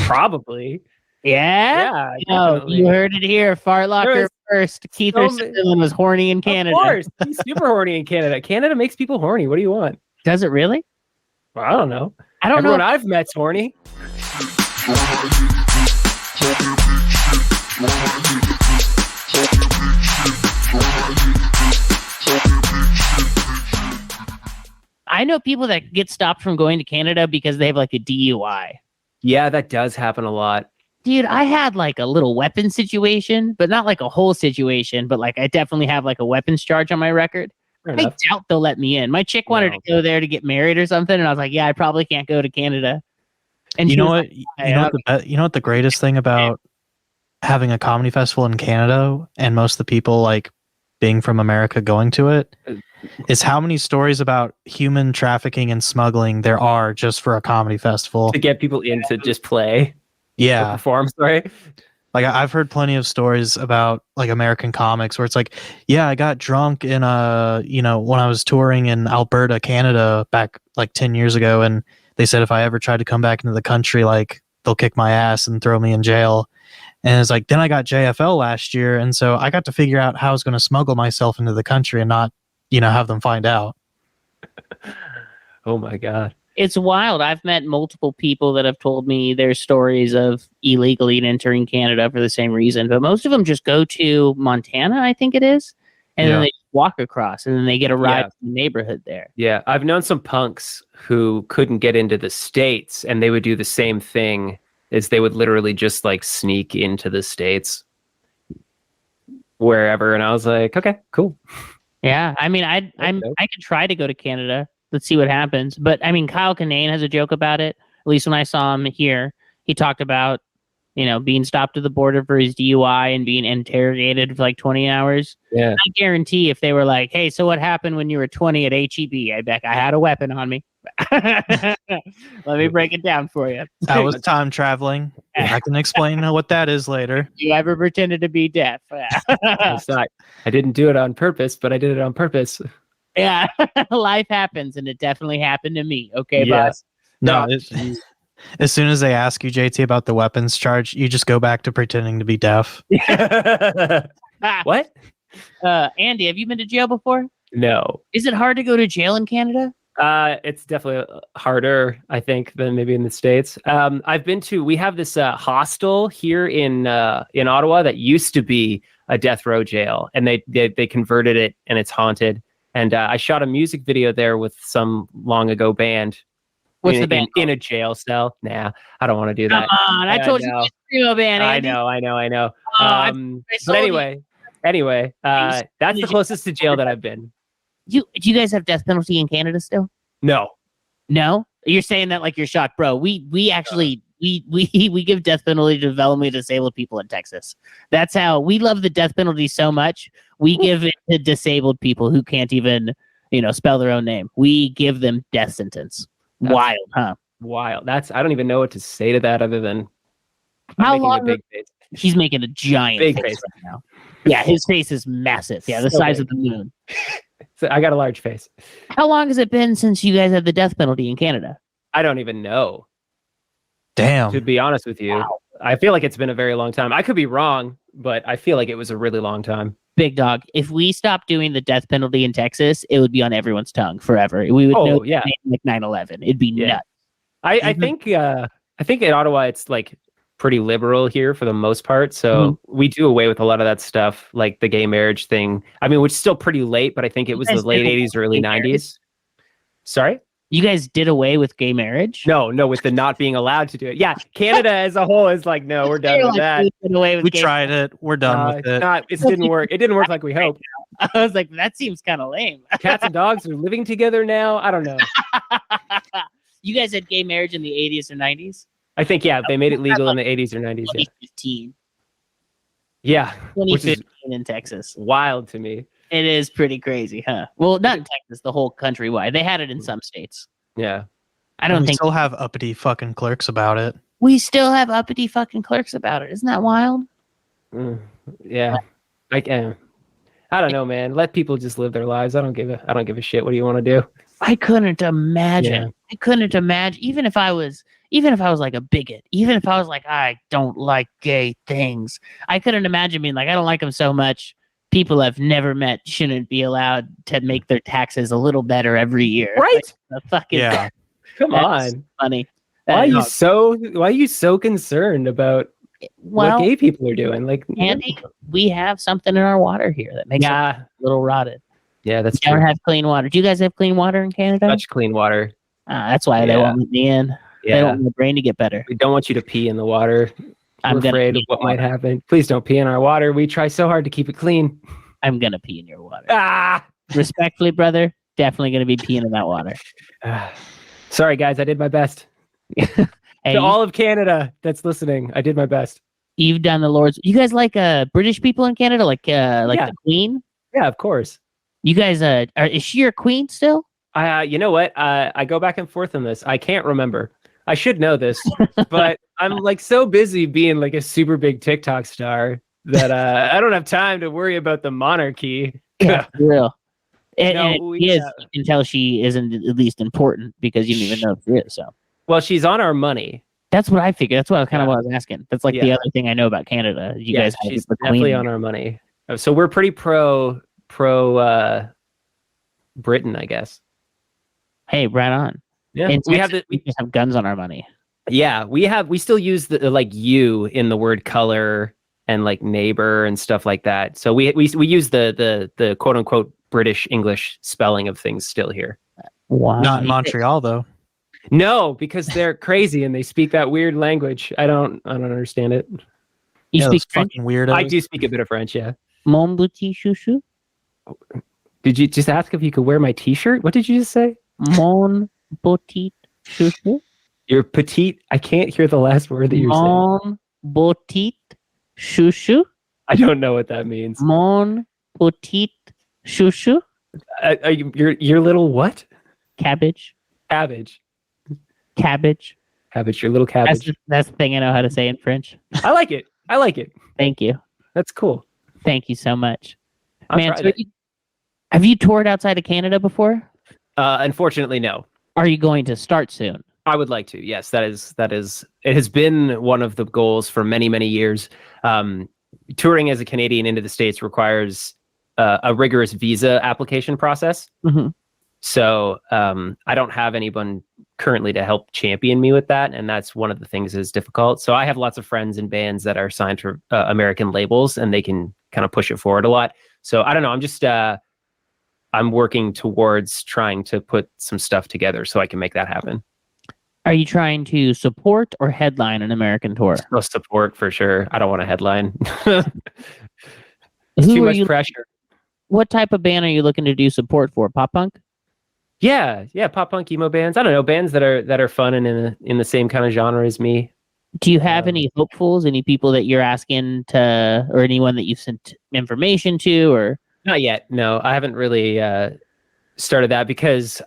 S3: Probably.
S2: Yeah. No, you heard it here. Fartlocker first. Keith Sutherland was horny in Canada.
S3: Of course, he's super horny in Canada. Canada makes people horny. What do you want?
S2: Does it really?
S3: Well, I don't know.
S2: Everyone
S3: know. I've met's horny.
S2: I know people that get stopped from going to Canada because they have like a DUI.
S3: Yeah, that does happen a lot.
S2: Dude, I had like a little weapon situation, but not like a whole situation, but like I definitely have like a weapons charge on my record. I doubt they'll let me in. My chick wanted to go there to get married or something, and I was like, yeah, I probably can't go to Canada. And
S4: you know what? Like, you know what the greatest thing about having a comedy festival in Canada and most of the people like being from America going to it is how many stories about human trafficking and smuggling there are just for a comedy festival
S3: to get people in to just play.
S4: Yeah.
S3: Perform, sorry.
S4: Like I've heard plenty of stories about like American comics where it's like, yeah, I got drunk in when I was touring in Alberta, Canada back like 10 years ago. And they said, if I ever tried to come back into the country, like they'll kick my ass and throw me in jail. And it's like, then I got JFL last year. And so I got to figure out how I was going to smuggle myself into the country and not, have them find out.
S3: Oh my God.
S2: It's wild. I've met multiple people that have told me their stories of illegally entering Canada for the same reason, but most of them just go to Montana, I think it is, and then they walk across, and then they get a ride to the neighborhood there.
S3: Yeah, I've known some punks who couldn't get into the States, and they would do the same thing, is they would literally just like sneak into the States wherever, and I was like, okay, cool.
S2: Yeah, I mean, I could try to go to Canada. Let's see what happens. But I mean, Kyle Kinane has a joke about it. At least when I saw him here, he talked about, being stopped at the border for his DUI and being interrogated for like 20 hours.
S3: Yeah.
S2: I guarantee if they were like, hey, so what happened when you were 20 at HEB? I bet I had a weapon on me. Let me break it down for you.
S4: I was time traveling. I can explain what that is later.
S2: You ever pretended to be deaf?
S3: It's not, I didn't do it on purpose, but I did it on purpose.
S2: Yeah, life happens, and it definitely happened to me. Okay, boss.
S4: No, as soon as they ask you, JT, about the weapons charge, you just go back to pretending to be deaf.
S3: What?
S2: Andy, have you been to jail before?
S3: No.
S2: Is it hard to go to jail in Canada?
S3: It's definitely harder, I think, than maybe in the States. We have this hostel here in Ottawa that used to be a death row jail, and they converted it, and it's haunted. And I shot a music video there with some long ago band.
S2: What's the band
S3: in a jail cell? Nah, I don't want to do that.
S2: Come on, I told you it's a screamo band, Andy.
S3: I know. But anyway, that's the closest to jail that I've been.
S2: Do you guys have death penalty in Canada still?
S3: No.
S2: You're saying that like you're shocked, bro. We actually we give death penalty to developmentally disabled people in Texas. That's how we love the death penalty so much. We give it to disabled people who can't even, spell their own name. We give them death sentence. Wild, huh?
S3: Wild. I don't even know what to say to that other than
S2: How
S3: making
S2: long?
S3: a big face.
S2: He's making a giant
S3: Big
S2: face
S3: face
S2: right now. Yeah, his face is massive. Yeah, the
S3: So
S2: size
S3: big.
S2: of the moon.
S3: So I got a large face.
S2: How long has it been since you guys had the death penalty in Canada?
S3: I don't even know.
S4: Damn.
S3: To be honest with you,
S2: Wow.
S3: I feel like it's been a very long time. I could be wrong, but I feel like it was a really long time.
S2: Big dog. If we stopped doing the death penalty in Texas, it would be on everyone's tongue forever. We would know
S3: yeah.
S2: like 9/11. It'd be nuts.
S3: I think in Ottawa it's like pretty liberal here for the most part. So we do away with a lot of that stuff, like the gay marriage thing. I mean, which is still pretty late, but I think it was the late 80s, early 90s. Sorry?
S2: You guys did away with gay marriage?
S3: No, with the not being allowed to do it. Yeah, Canada as a whole is like, no, we're done with that.
S4: We tried it. We're done with it.
S3: It didn't work. It didn't work like we hoped.
S2: I was like, that seems kind of lame.
S3: Cats and dogs are living together now. I don't know.
S2: You guys had gay marriage in the 80s or 90s?
S3: I think, yeah, they made it legal in the 80s or 90s. Yeah.
S2: 2015.
S3: Yeah.
S2: 2015 in Texas.
S3: Wild to me.
S2: It is pretty crazy, huh? Well, not in Texas, the whole countrywide. They had it in some states.
S3: Yeah.
S2: I don't
S4: we
S2: think
S4: still have uppity fucking clerks about it.
S2: we still have uppity fucking clerks about it. Isn't that wild?
S3: Yeah. I don't know, man. Let people just live their lives. I don't give a shit. What do you want to do?
S2: I couldn't imagine.
S3: Yeah.
S2: I couldn't imagine. Even if I was like a bigot, even if I was like, I don't like gay things, I couldn't imagine being like, I don't like them so much. People I've never met shouldn't be allowed to make their taxes a little better every year.
S3: Right?
S2: Like, the fucking
S4: Yeah.
S3: Come
S2: that's
S3: on.
S2: funny.
S3: Why are you so concerned about what gay people are doing? Like,
S2: Andy, we have something in our water here that makes it a little rotted.
S3: Yeah, that's
S2: We don't
S3: true.
S2: have clean water. Do you guys have clean water in Canada?
S3: Such clean water.
S2: That's why they
S3: Yeah.
S2: won't me in. They
S3: Yeah.
S2: want my brain to get better.
S3: We don't want you to pee in the water.
S2: I'm
S3: We're
S2: gonna
S3: afraid
S2: pee
S3: of
S2: in
S3: what
S2: the
S3: might
S2: water.
S3: happen. Please don't pee in our water. We try so hard to keep it clean.
S2: I'm gonna pee in your water.
S3: Ah!
S2: Respectfully, brother, definitely gonna be peeing in that water.
S3: Sorry, guys. I did my best.
S2: Hey,
S3: To all of Canada that's listening, I did my best.
S2: you've done the Lord's. You guys like British people in Canada, like
S3: Yeah.
S2: the Queen?
S3: Yeah, of course.
S2: You guys is she your queen still?
S3: You know what? I go back and forth on this. I can't remember. I should know this, but I'm like so busy being like a super big TikTok star that I don't have time to worry about the monarchy.
S2: Yeah, for real. And,
S3: No,
S2: and if she is, you can tell she isn't at least important because you don't even know if she is. So
S3: Well, she's on our money.
S2: that's what I figured. That's what I was asking. That's like the
S3: Yeah.
S2: other thing I know about Canada. You
S3: Yeah,
S2: guys have
S3: she's
S2: the
S3: definitely
S2: queen.
S3: on our money. So we're pretty pro Britain, I guess.
S2: Hey, right on.
S3: Yeah,
S2: In
S3: we have
S2: Texas,
S3: the
S2: we just have guns on our money.
S3: yeah we still use the like you in the word color and like neighbor and stuff like that. So we use the quote unquote British English spelling of things still here.
S2: Wow.
S4: Not in Montreal though.
S3: No, because they're crazy and they speak that weird language. I don't understand it.
S2: You
S4: Yeah,
S2: speak
S4: those
S2: French?
S4: fucking weirdos.
S3: I do speak a bit of French, yeah.
S2: Mon petit chouchou?
S3: Did you just ask if you could wear my t-shirt? What did you just say?
S2: Mon petit chouchou?
S3: You're petite. I can't hear the last word that you're saying.
S2: Mon petit chouchou?
S3: I don't know what that means.
S2: Mon petit chouchou?
S3: Your little what?
S2: Cabbage.
S3: Cabbage.
S2: Cabbage.
S3: Cabbage, your little cabbage.
S2: That's the thing I know how to say in French.
S3: I like it.
S2: Thank you.
S3: That's cool.
S2: Thank you so much.
S3: I'll
S2: Man,
S3: try
S2: so
S3: that.
S2: have you toured outside of Canada before?
S3: Unfortunately, no.
S2: Are you going to start soon?
S3: I would like to. Yes, that is. It has been one of the goals for many, many years. Touring as a Canadian into the States requires a rigorous visa application process.
S2: Mm-hmm.
S3: So I don't have anyone currently to help champion me with that, and that's one of the things that's difficult. So I have lots of friends and bands that are signed to American labels, and they can kind of push it forward a lot. So I don't know. I'm just I'm working towards trying to put some stuff together so I can make that happen.
S2: Are you trying to support or headline an American tour?
S3: No support for sure. I don't want a headline.
S2: Who
S3: Too
S2: are
S3: much
S2: you-
S3: pressure.
S2: What type of band are you looking to do support for? Pop punk?
S3: Yeah, pop punk emo bands. I don't know, bands that are fun and in the same kind of genre as me.
S2: Do you have any hopefuls? Any people that you're asking to, or anyone that you've sent information to, or
S3: Not yet. No, I haven't really started that because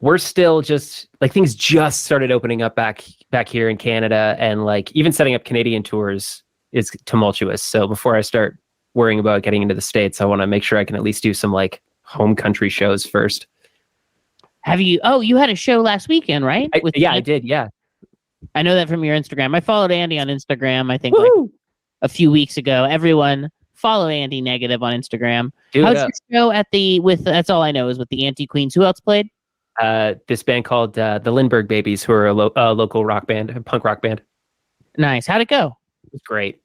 S3: we're still just like things just started opening up back here in Canada, and like even setting up Canadian tours is tumultuous. So before I start worrying about getting into the States, I want to make sure I can at least do some like home country shows first.
S2: have you? Oh, you had a show last weekend, right?
S3: I did. Yeah.
S2: I know that from your Instagram. I followed Andy on Instagram. I think like a few weeks ago. Everyone follow Andy Negative on Instagram. How's your show at the with? That's all I know is with the Anti Queens. Who else played?
S3: This band called the Lindbergh Babies, who are a local rock band, a punk rock band.
S2: Nice. How'd it go?
S3: It was great.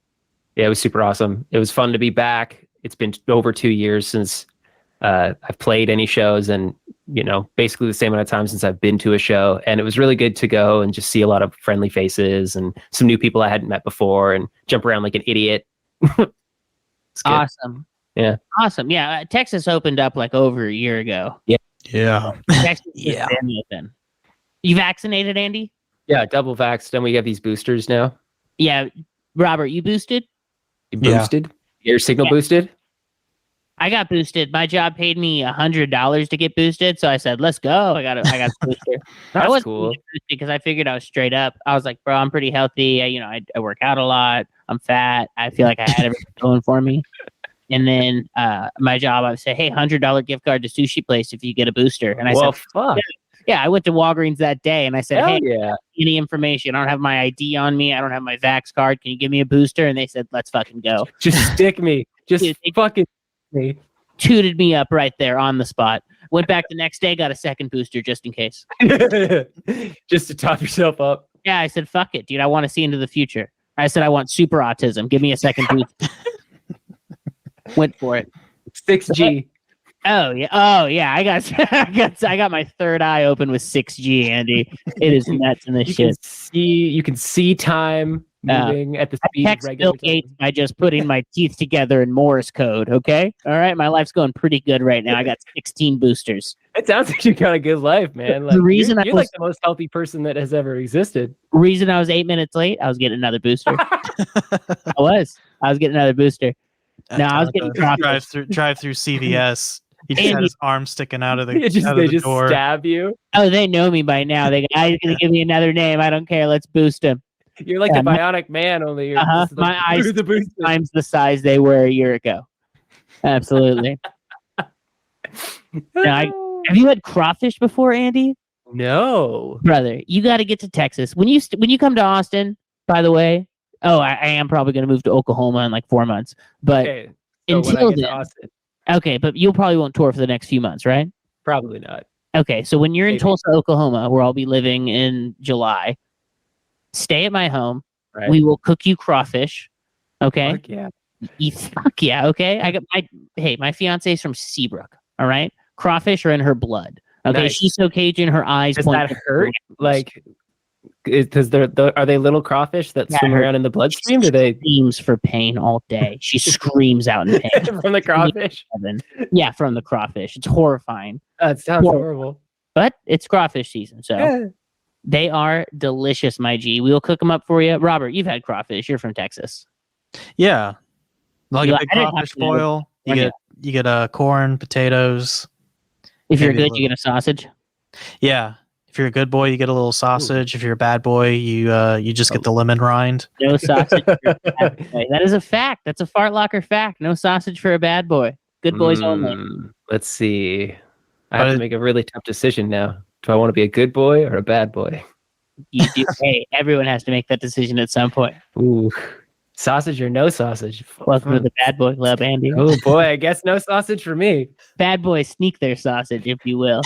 S3: Yeah, it was super awesome. It was fun to be back. It's been over 2 years since I've played any shows, and basically the same amount of time since I've been to a show. And it was really good to go and just see a lot of friendly faces and some new people I hadn't met before, and jump around like an idiot.
S2: Awesome.
S3: Yeah.
S2: Awesome. Yeah. Texas opened up like over a year ago.
S4: Yeah.
S2: Texas
S4: Yeah.
S2: open. You vaccinated, Andy?
S3: Yeah, double vaxxed, and we have these boosters now.
S2: Yeah. Robert, you boosted?
S3: You boosted? Your signal boosted?
S2: I got boosted. My job paid me $100 to get boosted, so I said, "Let's go." I got a booster.
S3: That's
S2: I wasn't
S3: cool.
S2: because I figured I was straight up. I was like, "Bro, I'm pretty healthy. I work out a lot. I'm fat. I feel like I had everything going for me." And then my job, I would say, "Hey, $100 gift card to sushi place if you get a booster." And I said,
S3: fuck.
S2: Yeah, I went to Walgreens that day and I said,
S3: Hell
S2: "Hey,
S3: yeah.
S2: any information? I don't have my ID on me. I don't have my Vax card. Can you give me a booster?" And they said, "Let's fucking go."
S3: Just stick me. Just
S2: Dude,
S3: fucking me.
S2: Tooted me up right there on the spot. Went back the next day, got a second booster just in case.
S3: Just to top yourself up.
S2: Yeah, I said, "Fuck it, dude. I want to see into the future." I said, "I want super autism. Give me a second booster." Went for it.
S3: 6G.
S2: Oh yeah. I got my third eye open with 6G, Andy. It is nuts in this shit.
S3: You can see time moving at the speed
S2: text
S3: regular
S2: Bill Gates by just putting my teeth together in Morse code. Okay, all right. My life's going pretty good right now. I got 16 boosters.
S3: It sounds like you got a good life, man. Like,
S2: The reason
S3: you're like the most healthy person that has ever existed.
S2: Reason I was 8 minutes late, I was getting another booster. I was getting another booster. No, I was getting
S4: drive through CVS. He just had his arm sticking out of the
S3: they just
S4: door.
S3: stab you.
S2: Oh, they know me by now. They gonna give me another name. I don't care. Let's boost him.
S3: You're like the bionic man, only you're
S2: my eyes times the size they were a year ago. Absolutely. Now, have you had crawfish before, Andy?
S3: No,
S2: brother. You got to get to Texas when you come to Austin. By the way, I am probably going to move to Oklahoma in like 4 months, but
S3: okay. So
S2: until then, okay, but you probably won't tour for the next few months, right?
S3: Probably not.
S2: Okay, so when you're in Tulsa, Oklahoma, where I'll be living in July, stay at my home.
S3: Right.
S2: We will cook you crawfish. Okay.
S3: Fuck yeah.
S2: Fuck yeah. Okay. I got my fiance's from Seabrook. All right. Crawfish are in her blood. Okay.
S3: Nice.
S2: She's so Cajun. Her eyes.
S3: Does that hurt? Like, because are they little crawfish that swim around in the bloodstream? Do they
S2: screams for pain all day? She screams out in pain
S3: from the crawfish.
S2: Yeah, from the crawfish. It's horrifying.
S3: It sounds horrible.
S2: But it's crawfish season, so they are delicious, my G. We will cook them up for you. Robert, you've had crawfish. You're from Texas.
S4: Yeah, like a big crawfish boil. You get corn, potatoes.
S2: If you're good, you get a sausage.
S4: Yeah. If you're a good boy, you get a little sausage. If you're a bad boy, you just get the lemon rind.
S2: No sausage for a bad boy. That is a fact. That's a fart locker fact. No sausage for a bad boy. Good boys only.
S3: Let's see. I have to make a really tough decision now. Do I want to be a good boy or a bad boy?
S2: You do. Hey, everyone has to make that decision at some point.
S3: Ooh. Sausage or no sausage?
S2: Welcome to the Bad Boy Club, Andy.
S3: Oh boy, I guess no sausage for me.
S2: Bad boys sneak their sausage, if you will.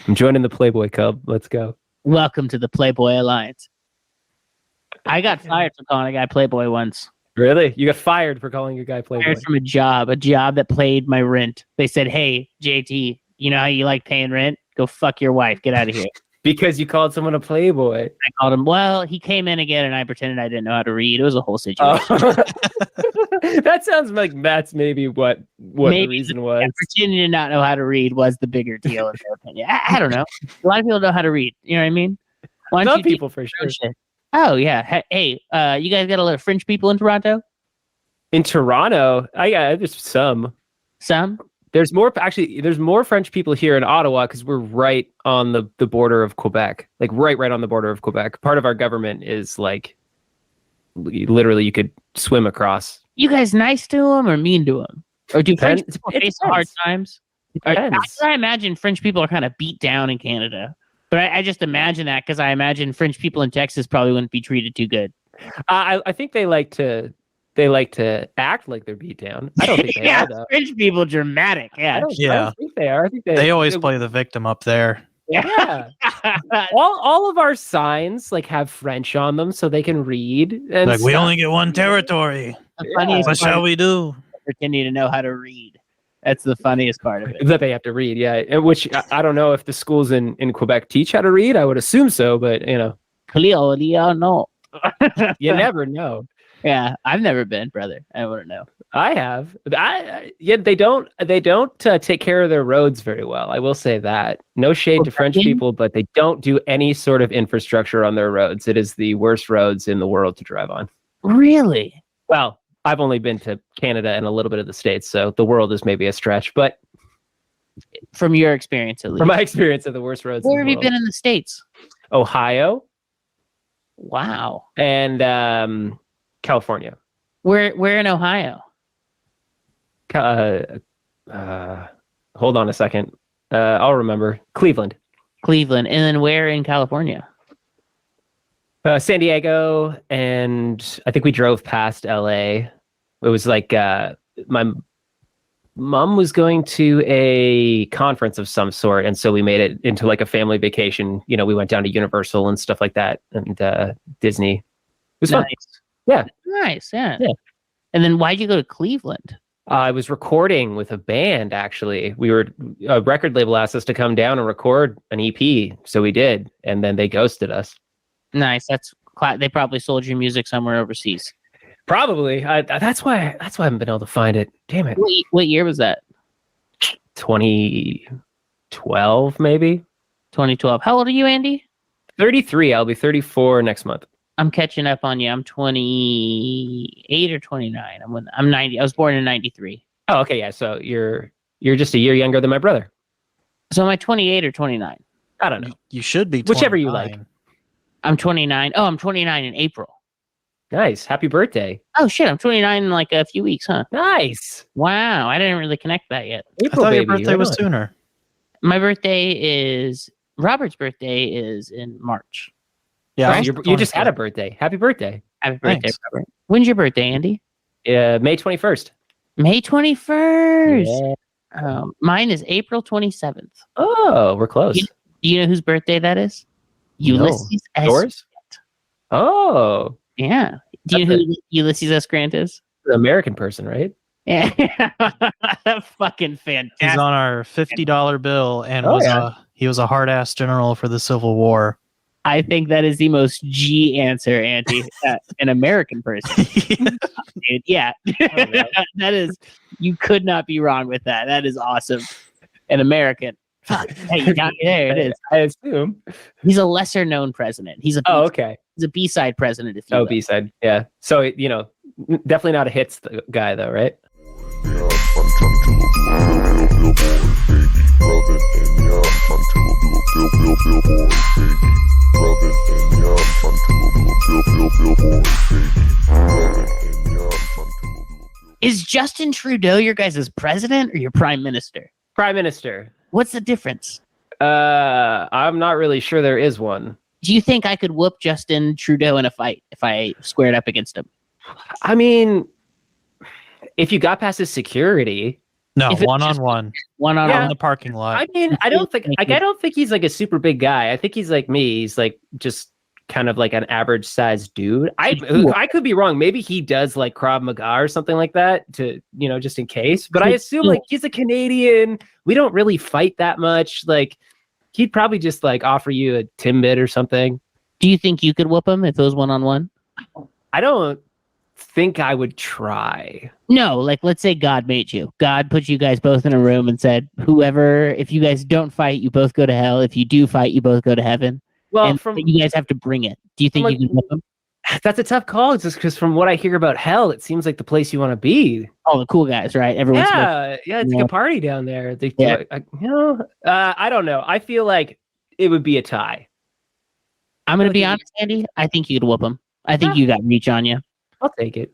S3: I'm joining the Playboy Cub. Let's go.
S2: Welcome to the Playboy Alliance. I got fired for calling a guy Playboy once.
S3: Really? You got fired for calling a guy Playboy?
S2: Fired from a job that paid my rent. They said, "Hey, JT, you know how you like paying rent? Go fuck your wife. Get out of here."
S3: Because you called someone a Playboy.
S2: I called him. Well, he came in again, and I pretended I didn't know how to read. It was a whole situation.
S3: That sounds like that's maybe what the reason was.
S2: Yeah, pretending to not know how to read was the bigger deal, in their opinion. I don't know. A lot of people know how to read. You know what I mean? Why don't
S3: Some
S2: you do
S3: people for
S2: your own
S3: sure.
S2: shit? Oh yeah. Hey, you guys got a lot of French people in Toronto?
S3: In Toronto, there's some.
S2: Some?
S3: There's more French people here in Ottawa because we're right on the border of Quebec, like right on the border of Quebec. Part of our government is like literally you could swim across.
S2: You guys nice to them or mean to them? Or do French
S3: Depends.
S2: people
S3: It
S2: face
S3: depends.
S2: hard times?
S3: Depends.
S2: I imagine French people are kind of beat down in Canada. But I just imagine that because I imagine French people in Texas probably wouldn't be treated too good.
S3: I think they like to act like they're beat down. I don't think they
S2: yeah,
S3: are though.
S2: French people dramatic.
S3: I
S2: Yeah.
S3: don't think they are. I think
S4: They always play the victim up there.
S3: Yeah. all of our signs like have French on them so they can read. And
S4: Like, we
S3: stuff.
S4: only get one territory.
S2: The funniest
S4: What
S2: part
S4: shall we do?
S2: is pretending to know how to read. That's the funniest part of it.
S3: That they have to read, yeah. And which I don't know if the schools in Quebec teach how to read. I would assume so, but
S2: Clearly, no.
S3: you never know.
S2: Yeah, I've never been, brother. I wouldn't know.
S3: I have. They don't take care of their roads very well. I will say that. No shade to French people, but they don't do any sort of infrastructure on their roads. It is the worst roads in the world to drive on.
S2: Really?
S3: Well, I've only been to Canada and a little bit of the States, so the world is maybe a stretch. But
S2: from your experience, at least.
S3: From my experience of the worst roads.
S2: Where have you been in the States?
S3: Ohio.
S2: Wow.
S3: And California.
S2: Where in Ohio?
S3: Hold on a second. I'll remember. Cleveland.
S2: And then where in California?
S3: San Diego, and I think we drove past LA. It was like my mom was going to a conference of some sort, and so we made it into like a family vacation. We went down to Universal and stuff like that, and Disney. It was fun. Yeah.
S2: Nice, yeah. And then why'd you go to Cleveland?
S3: I was recording with a band, actually. A record label asked us to come down and record an EP, so we did, and then they ghosted us.
S2: Nice. They probably sold your music somewhere overseas.
S3: Probably. That's why I haven't been able to find it. Damn it.
S2: What year was that?
S3: 2012, maybe.
S2: 2012. How old are you, Andy?
S3: 33. I'll be 34 next month.
S2: I'm catching up on you. I'm 28 or 29. I'm 90. I was born in 93.
S3: Oh, okay, yeah. So you're just a year younger than my brother.
S2: So am I 28 or 29?
S3: I don't know.
S4: You should be 29.
S3: Whichever you like.
S2: I'm 29. Oh, I'm 29 in April.
S3: Nice. Happy birthday.
S2: Oh shit, I'm 29 in like a few weeks, huh?
S3: Nice.
S2: Wow, I didn't really connect that yet.
S3: April,
S4: I thought
S3: baby,
S4: your birthday was
S3: on.
S4: sooner.
S2: Robert's birthday is in March.
S4: Yeah,
S2: Right?
S3: You just had a birthday. Happy birthday.
S2: Happy birthday,
S4: Thanks.
S2: Robert. When's your birthday, Andy?
S3: May 21st.
S2: May 21st.
S3: Yeah.
S2: Mine is April 27th.
S3: Oh, we're close.
S2: Do you know whose birthday that is? Ulysses S.
S3: Yours? Oh,
S2: Yeah. Do you know who Ulysses S. Grant is?
S3: an American person, right?
S2: Yeah. Fucking fantastic.
S4: he's on our $50 bill and he was a hard ass general for the Civil War.
S2: I think that is the most G answer, Auntie. An American person. Dude, yeah. That is, you could not be wrong with that. That is awesome. An American. Fuck. Hey, you got me there. It is.
S3: I assume.
S2: He's a lesser known president. He's a
S3: okay.
S2: He's a B-side president, if you will.
S3: B-side. Yeah. So, definitely not a hits guy, though, right?
S2: Is Justin Trudeau your guys' president or your prime minister?
S3: Prime Minister.
S2: What's the difference?
S3: I'm not really sure there is one.
S2: Do you think I could whoop Justin Trudeau in a fight if I squared up against him?
S3: I mean, if you got past his security.
S4: No,
S2: If it's
S4: one-on-one.
S2: One-on-one.
S4: In the parking lot.
S3: I mean, I don't think he's like a super big guy. I think he's like me. He's like just kind of like an average sized dude. I could be wrong. Maybe he does like Krav Maga or something like that to, just in case. But I assume like he's a Canadian. We don't really fight that much. Like he'd probably just like offer you a Timbit or something.
S2: Do you think you could whoop him if it was one-on-one?
S3: I don't think I would try.
S2: No, like let's say God made you. God put you guys both in a room and said, if you guys don't fight, you both go to hell. If you do fight, you both go to heaven.
S3: Well,
S2: and you guys have to bring it. Do you think you can whoop him?
S3: That's a tough call, just because from what I hear about hell, it seems like the place you want to be.
S2: All the cool guys, right? Everyone's
S3: It's like a party down there. I don't know. I feel like it would be a tie.
S2: I'm going to be honest, Andy. I think you could whoop him. I think you got reach on you.
S3: I'll take it.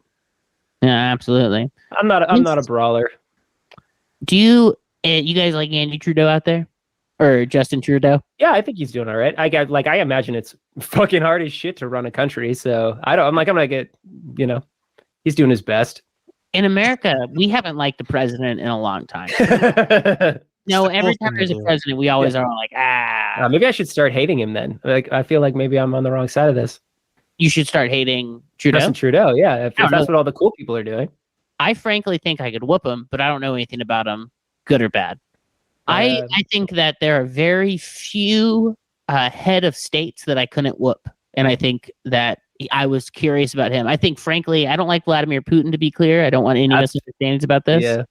S2: Yeah, absolutely.
S3: I'm not a brawler.
S2: Do you guys like Andy Trudeau out there? Or Justin Trudeau?
S3: Yeah, I think he's doing all right. I imagine it's fucking hard as shit to run a country. So I'm gonna get, he's doing his best.
S2: In America, we haven't liked the president in a long time. No, every time there's a president, we always are like,
S3: maybe I should start hating him then. Like, I feel like maybe I'm on the wrong side of this.
S2: You should start hating Trudeau.
S3: Justin Trudeau, yeah. If that's what all the cool people are doing.
S2: I frankly think I could whoop him, but I don't know anything about him, good or bad. I think that there are very few head of states that I couldn't whoop. And I think that I was curious about him. I think, frankly, I don't like Vladimir Putin, to be clear. I don't want any misunderstandings about this.
S3: Yeah.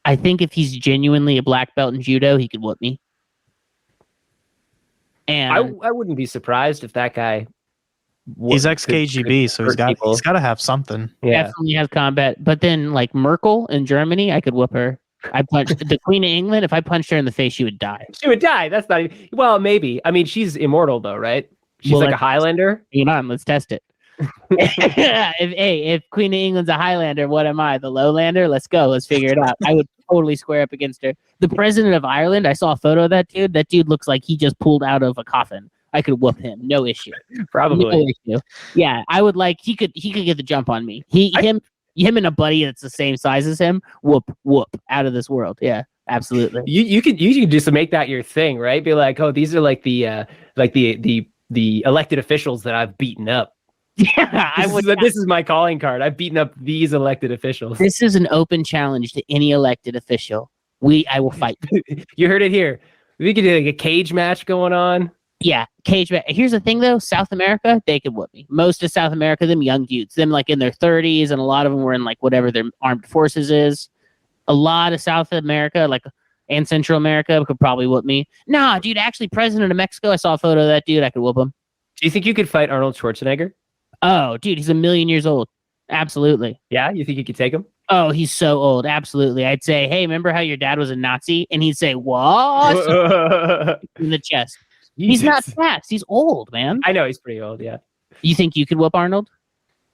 S2: I think if he's genuinely a black belt in judo, he could whoop me. And
S3: I wouldn't be surprised if that guy...
S4: He's ex-KGB, so he's got to have something.
S3: Yeah.
S2: Definitely have combat. But then, like Merkel in Germany, I could whoop her. I punched the Queen of England. If I punched her in the face, she would die.
S3: She would die. That's not even... Well, maybe. I mean, she's immortal, though, right? She's like a Highlander.
S2: Hang on, let's test it. If Queen of England's a Highlander, what am I? The Lowlander? Let's go. Let's figure it out. I would totally square up against her. The president of Ireland, I saw a photo of that dude. That dude looks like he just pulled out of a coffin. I could whoop him. No issue.
S3: Probably.
S2: No issue. Yeah, I would like, he could get the jump on me. Him and a buddy that's the same size as him, whoop, out of this world. Yeah, absolutely.
S3: You could just make that your thing, right? Be like, oh, these are like the elected officials that I've beaten up.
S2: Yeah,
S3: this is my calling card. I've beaten up these elected officials.
S2: This is an open challenge to any elected official. I will fight.
S3: You heard it here. We could do like a cage match going on.
S2: Yeah, cage match. Here's the thing, though. South America, they could whoop me. Most of South America, them young dudes, them like in their 30s, and a lot of them were in like whatever their armed forces is. A lot of South America, and Central America, could probably whoop me. Nah, dude, actually, President of Mexico, I saw a photo of that dude. I could whoop him.
S3: Do you think you could fight Arnold Schwarzenegger?
S2: Oh, dude, he's 1,000,000 years old. Absolutely.
S3: Yeah, you think you could take him?
S2: Oh, he's so old. Absolutely. I'd say, hey, remember how your dad was a Nazi? And he'd say, what? In the chest. Jesus. He's not fast. He's old, man.
S3: I know he's pretty old. Yeah.
S2: You think you could whoop Arnold?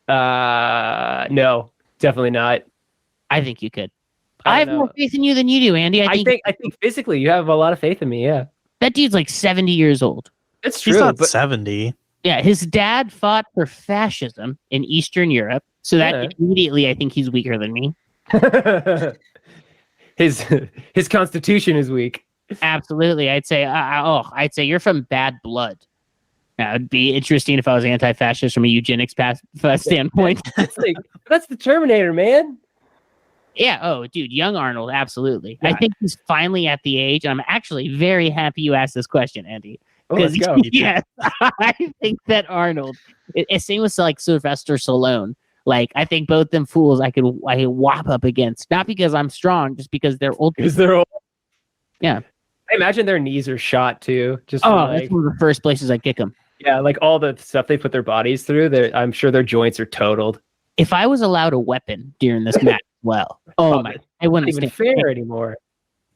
S3: No, definitely not.
S2: I think you could. I have more faith in you than you do, Andy.
S3: I think physically you have a lot of faith in me. Yeah.
S2: That dude's like 70 years old.
S3: That's true.
S4: He's not 70.
S2: Yeah, his dad fought for fascism in Eastern Europe, so that immediately I think he's weaker than me.
S3: His constitution is weak.
S2: Absolutely, I'd say you're from bad blood. Now, it'd be interesting if I was anti-fascist from a eugenics standpoint.
S3: That's the Terminator, man.
S2: Yeah. Oh, dude, young Arnold, absolutely. Yeah. I think he's finally at the age. I'm actually very happy you asked this question, Andy.
S3: Let's go.
S2: Yes, I think that Arnold. It same with like Sylvester Stallone. Like I think both them fools I could whop up against, not because I'm strong, just because they're old.
S3: Because they're old.
S2: Yeah.
S3: I imagine their knees are shot too. Just
S2: that's one of the first places I kick them.
S3: Yeah, like all the stuff they put their bodies through. I'm sure their joints are totaled.
S2: If I was allowed a weapon during this match, I wouldn't
S3: even fair anymore.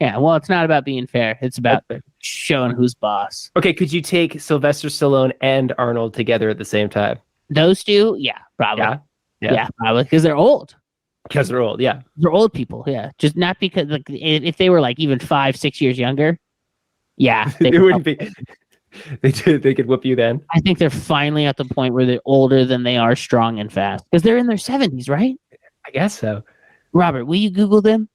S2: Yeah, well, it's not about being fair. It's about showing who's boss.
S3: Okay, could you take Sylvester Stallone and Arnold together at the same time?
S2: Those two? Yeah, probably.
S3: Yeah,
S2: probably, because they're old.
S3: Because they're old, yeah.
S2: They're old people, yeah. Just not because, like, if they were, like, even 5-6 years younger, yeah.
S3: It wouldn't be... They could whoop you then?
S2: I think they're finally at the point where they're older than they are strong and fast. Because they're in their 70s, right?
S3: I guess so.
S2: Robert, will you Google them?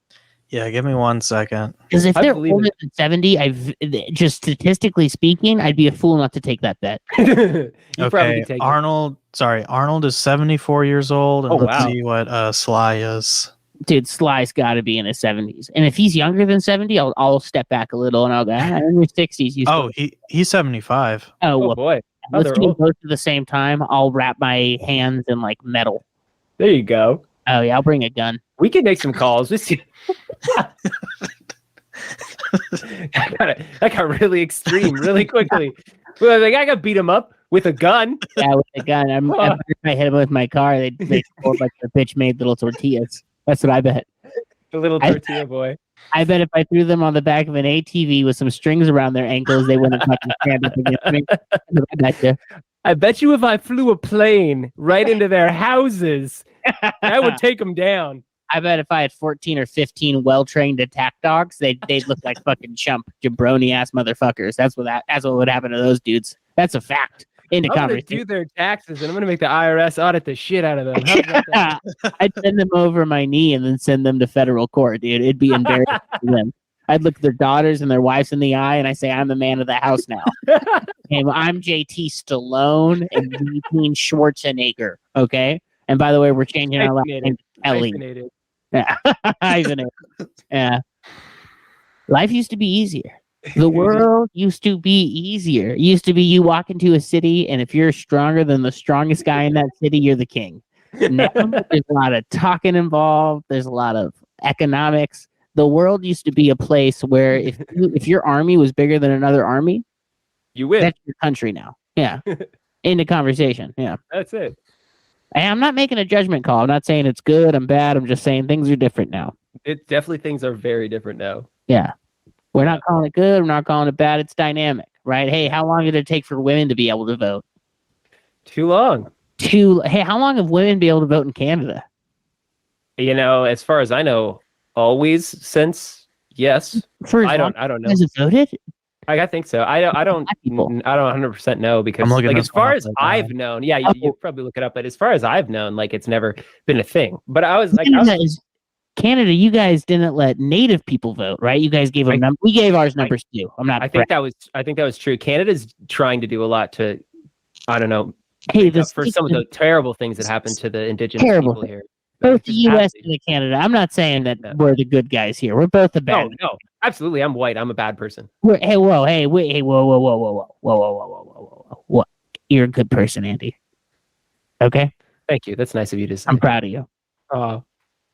S4: Yeah, give me 1 second.
S2: Because if they're older than 70, just statistically speaking, I'd be a fool not to take that bet.
S4: Okay, Arnold is 74 years old. And let's see what Sly is.
S2: Dude, Sly's got to be in his 70s. And if he's younger than 70, I'll step back a little and I'll go, in your 60s.
S4: He's 75.
S2: Oh
S3: boy.
S2: Let's do both at the same time. I'll wrap my hands in, like, metal.
S3: There you go.
S2: Oh, yeah, I'll bring a gun.
S3: We can make some calls. That got really extreme really quickly. Well, like I got beat him up with a gun.
S2: Yeah, with a gun. I bet if I hit him with my car, they'd make a whole bunch of bitch-made little tortillas. That's what I bet.
S3: The little tortilla boy.
S2: I bet if I threw them on the back of an ATV with some strings around their ankles, they wouldn't fucking stand up against me. I bet you.
S3: I bet you if I flew a plane right into their houses, I would take them down.
S2: I bet if I had 14 or 15 well-trained attack dogs, they'd look like fucking chump, jabroni-ass motherfuckers. That's what would happen to those dudes. That's a fact.
S3: I'm going to do their taxes, and I'm going to make the IRS audit the shit out of them.
S2: Yeah. I'd send them over my knee and then send them to federal court, dude. It'd be embarrassing for them. I'd look their daughters and their wives in the eye, and I say, I'm the man of the house now. Okay, well, I'm JT Stallone and Eugene Schwarzenegger, okay? And by the way, we're changing our last name to Ellie. Yeah. Yeah. Life used to be easier. The world used to be easier. It used to be you walk into a city, and if you're stronger than the strongest guy in that city, you're the king. Now, there's a lot of talking involved. There's a lot of economics. The world used to be a place where if your army was bigger than another army,
S3: you win.
S2: That's your country now. Yeah. Into conversation. Yeah.
S3: That's it.
S2: And I'm not making a judgment call. I'm not saying it's good, I'm bad. I'm just saying things are different now.
S3: It definitely things are very different now.
S2: Yeah. We're not calling it good. We're not calling it bad. It's dynamic, right? Hey, how long did it take for women to be able to vote?
S3: Too long.
S2: Hey, how long have women been able to vote in Canada?
S3: You know, as far as I know, always since yes. I don't know.
S2: Has it voted?
S3: I think so. I don't 100% know because like as far as I've known, yeah, you probably look it up, but as far as I've known, like it's never been a thing. But I was like,
S2: Canada, you guys didn't let Native people vote, right? You guys gave them numbers. We gave ours numbers too. I think that was true. Canada's trying to do a lot to, I don't know, for some of the terrible things that happened to the indigenous people here. Both the U.S. and Canada. I'm not saying that we're the good guys here. We're both the bad.
S3: No, absolutely. I'm white. I'm a bad person.
S2: Whoa. What? You're a good person, Andy. Okay.
S3: Thank you. That's nice of you to say.
S2: I'm proud of you.
S3: Oh,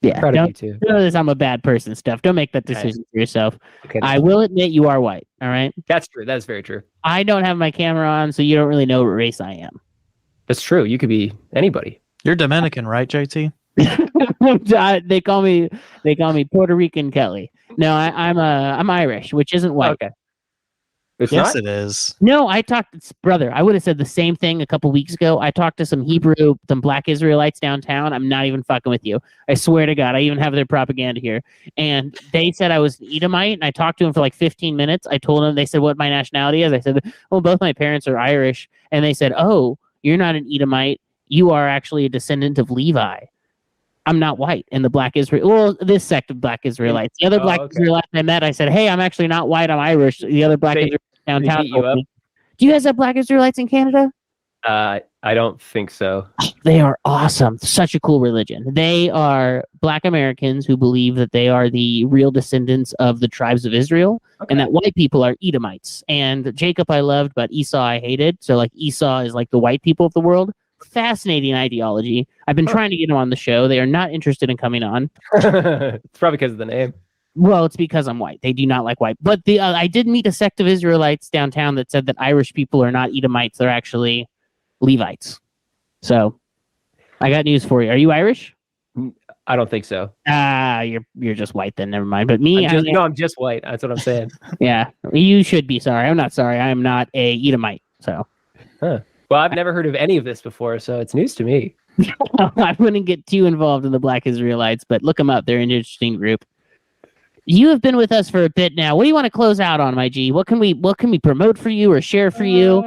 S2: yeah.
S3: Proud of you too.
S2: Know this. I'm a bad person. Stuff. Don't make that decision for yourself. Okay, I will admit you are white. All right.
S3: That's true. That's very true.
S2: I don't have my camera on, so you don't really know what race I am.
S3: That's true. You could be anybody.
S4: You're Dominican, right, JT?
S2: They call me Puerto Rican Kelly. No, I'm Irish, which isn't white.
S3: Okay.
S4: Yes, it is.
S2: No, I talked to brother. I would have said the same thing a couple weeks ago. I talked to some black Israelites downtown. I'm not even fucking with you. I swear to God, I even have their propaganda here. And they said I was an Edomite, and I talked to them for like 15 minutes. I told them, they said what my nationality is. I said, well, both my parents are Irish. And they said, oh, you're not an Edomite. You are actually a descendant of Levi. I'm not white. And the black Israel, well, this sect of black Israelites. The other black Israelites I met, I said, hey, I'm actually not white. I'm Irish. The other black Israelites downtown. Do you guys have black Israelites in Canada?
S3: I don't think so.
S2: They are awesome. Such a cool religion. They are black Americans who believe that they are the real descendants of the tribes of Israel, and that white people are Edomites. And Jacob I loved, but Esau I hated. So like Esau is like the white people of the world. Fascinating ideology. I've been trying to get them on the show. They are not interested in coming on.
S3: It's probably because of the name.
S2: Well, it's because I'm white. They do not like white. But I did meet a sect of Israelites downtown that said that Irish people are not Edomites. They're actually Levites. So I got news for you. Are you Irish?
S3: I don't think so.
S2: You're just white then. Never mind. But me,
S3: I'm just white. That's what I'm saying.
S2: Yeah, you should be sorry. I'm not sorry. I am not a Edomite. So.
S3: Huh. Well, I've never heard of any of this before, so it's news to me.
S2: I wouldn't get too involved in the Black Israelites, but look them up. They're an interesting group. You have been with us for a bit now. What do you want to close out on, my G? What can we promote for you or share for you?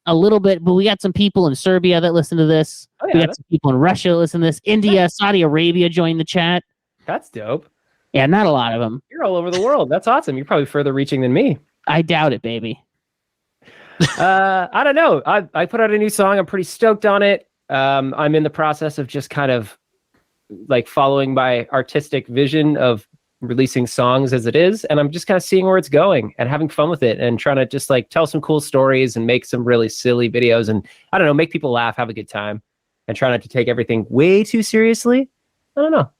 S2: A little bit, but we got some people in Serbia that listen to this. Oh, yeah, we got some people in Russia that listen to this. India, Saudi Arabia joined the chat.
S3: That's dope.
S2: Yeah, not a lot of them.
S3: You're all over the world. That's awesome. You're probably further reaching than me.
S2: I doubt it, baby.
S3: I don't know. I put out a new song. I'm pretty stoked on it. I'm in the process of just kind of like following my artistic vision of releasing songs as it is. And I'm just kind of seeing where it's going and having fun with it and trying to just like tell some cool stories and make some really silly videos and I don't know, make people laugh, have a good time and try not to take everything way too seriously. I don't know.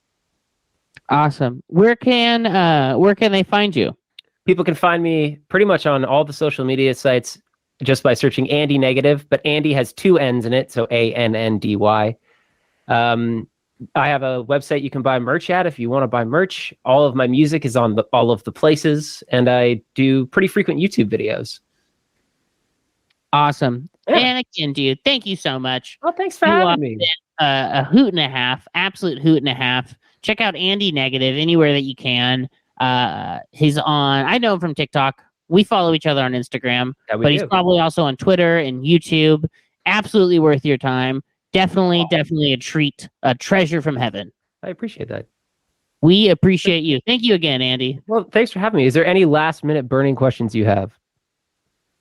S2: Awesome. Where can they find you?
S3: People can find me pretty much on all the social media sites. just by searching Andy Negative, but Andy has 2 N's in it, so ANNDY. I have a website you can buy merch at if you want to buy merch. All of my music is on all of the places, and I do pretty frequent YouTube videos.
S2: Awesome.
S3: Yeah.
S2: And again, dude, thank you so much.
S3: Well, thanks for
S2: You
S3: having me.
S2: A hoot and a half, absolute hoot and a half. Check out Andy Negative anywhere that you can. He's on, I know him from TikTok. We follow each other on Instagram, but he's probably also on Twitter and YouTube. Absolutely worth your time. Definitely a treat, a treasure from heaven.
S3: I appreciate that.
S2: We appreciate you. Thank you again, Andy.
S3: Well, thanks for having me. Is there any last minute burning questions you have?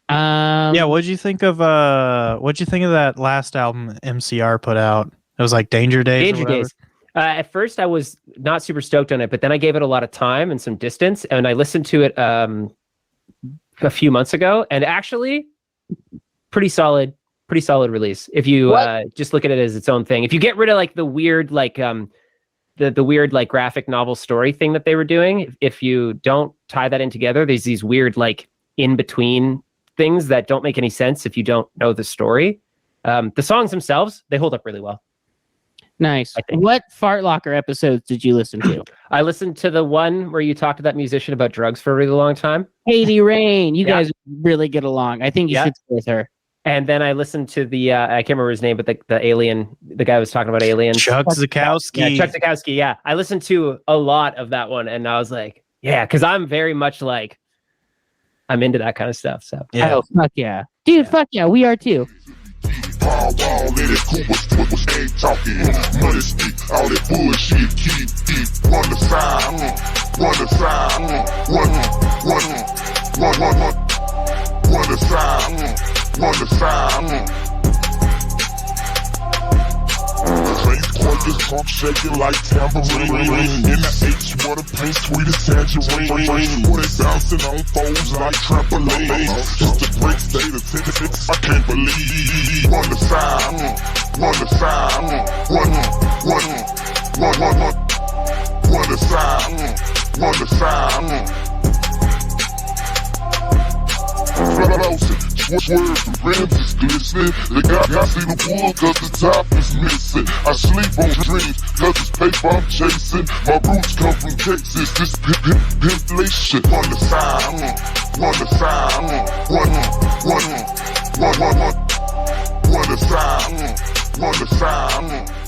S4: Yeah, what'd you think of that last album MCR put out? It was like Danger Days.
S3: Danger Days. At first, I was not super stoked on it, but then I gave it a lot of time and some distance, and I listened to it a few months ago, and actually, pretty solid release. If you just look at it as its own thing, if you get rid of like the weird the weird like graphic novel story thing that they were doing, if you don't tie that in together, there's these weird like in between things that don't make any sense if you don't know the story. The songs themselves, they hold up really well.
S2: Nice. What Fart Locker episodes did you listen to?
S3: I listened to the one where you talked to that musician about drugs for a really long time.
S2: Katie Rain. You guys really get along. I think you should stay with her.
S3: And then I listened to the, I can't remember his name, but the alien, the guy was talking about aliens.
S4: Chuck Zukowski.
S3: Yeah, Chuck Zukowski, yeah. I listened to a lot of that one, and I was like, yeah, because I'm very much like, I'm into that kind of stuff. So
S2: yeah. Oh, fuck yeah. Dude, fuck yeah, we are too.
S1: All that bullshit, keep run the side, run the side, run the side, run the side. This trunk shaking like tambourine. In the H, what a paint sweet as tangerine. Put it bouncing on foes like trampoline. Just a great state of tension, I can't believe. Run the side, run the side, run the side, run the side. Swerve, the rims is glistening. The guy see the wood cause the top is missing. I sleep on dreams cause it's paper I'm chasing. My roots come from Texas, this inflation. Run the side, run the side, run the side, run the side.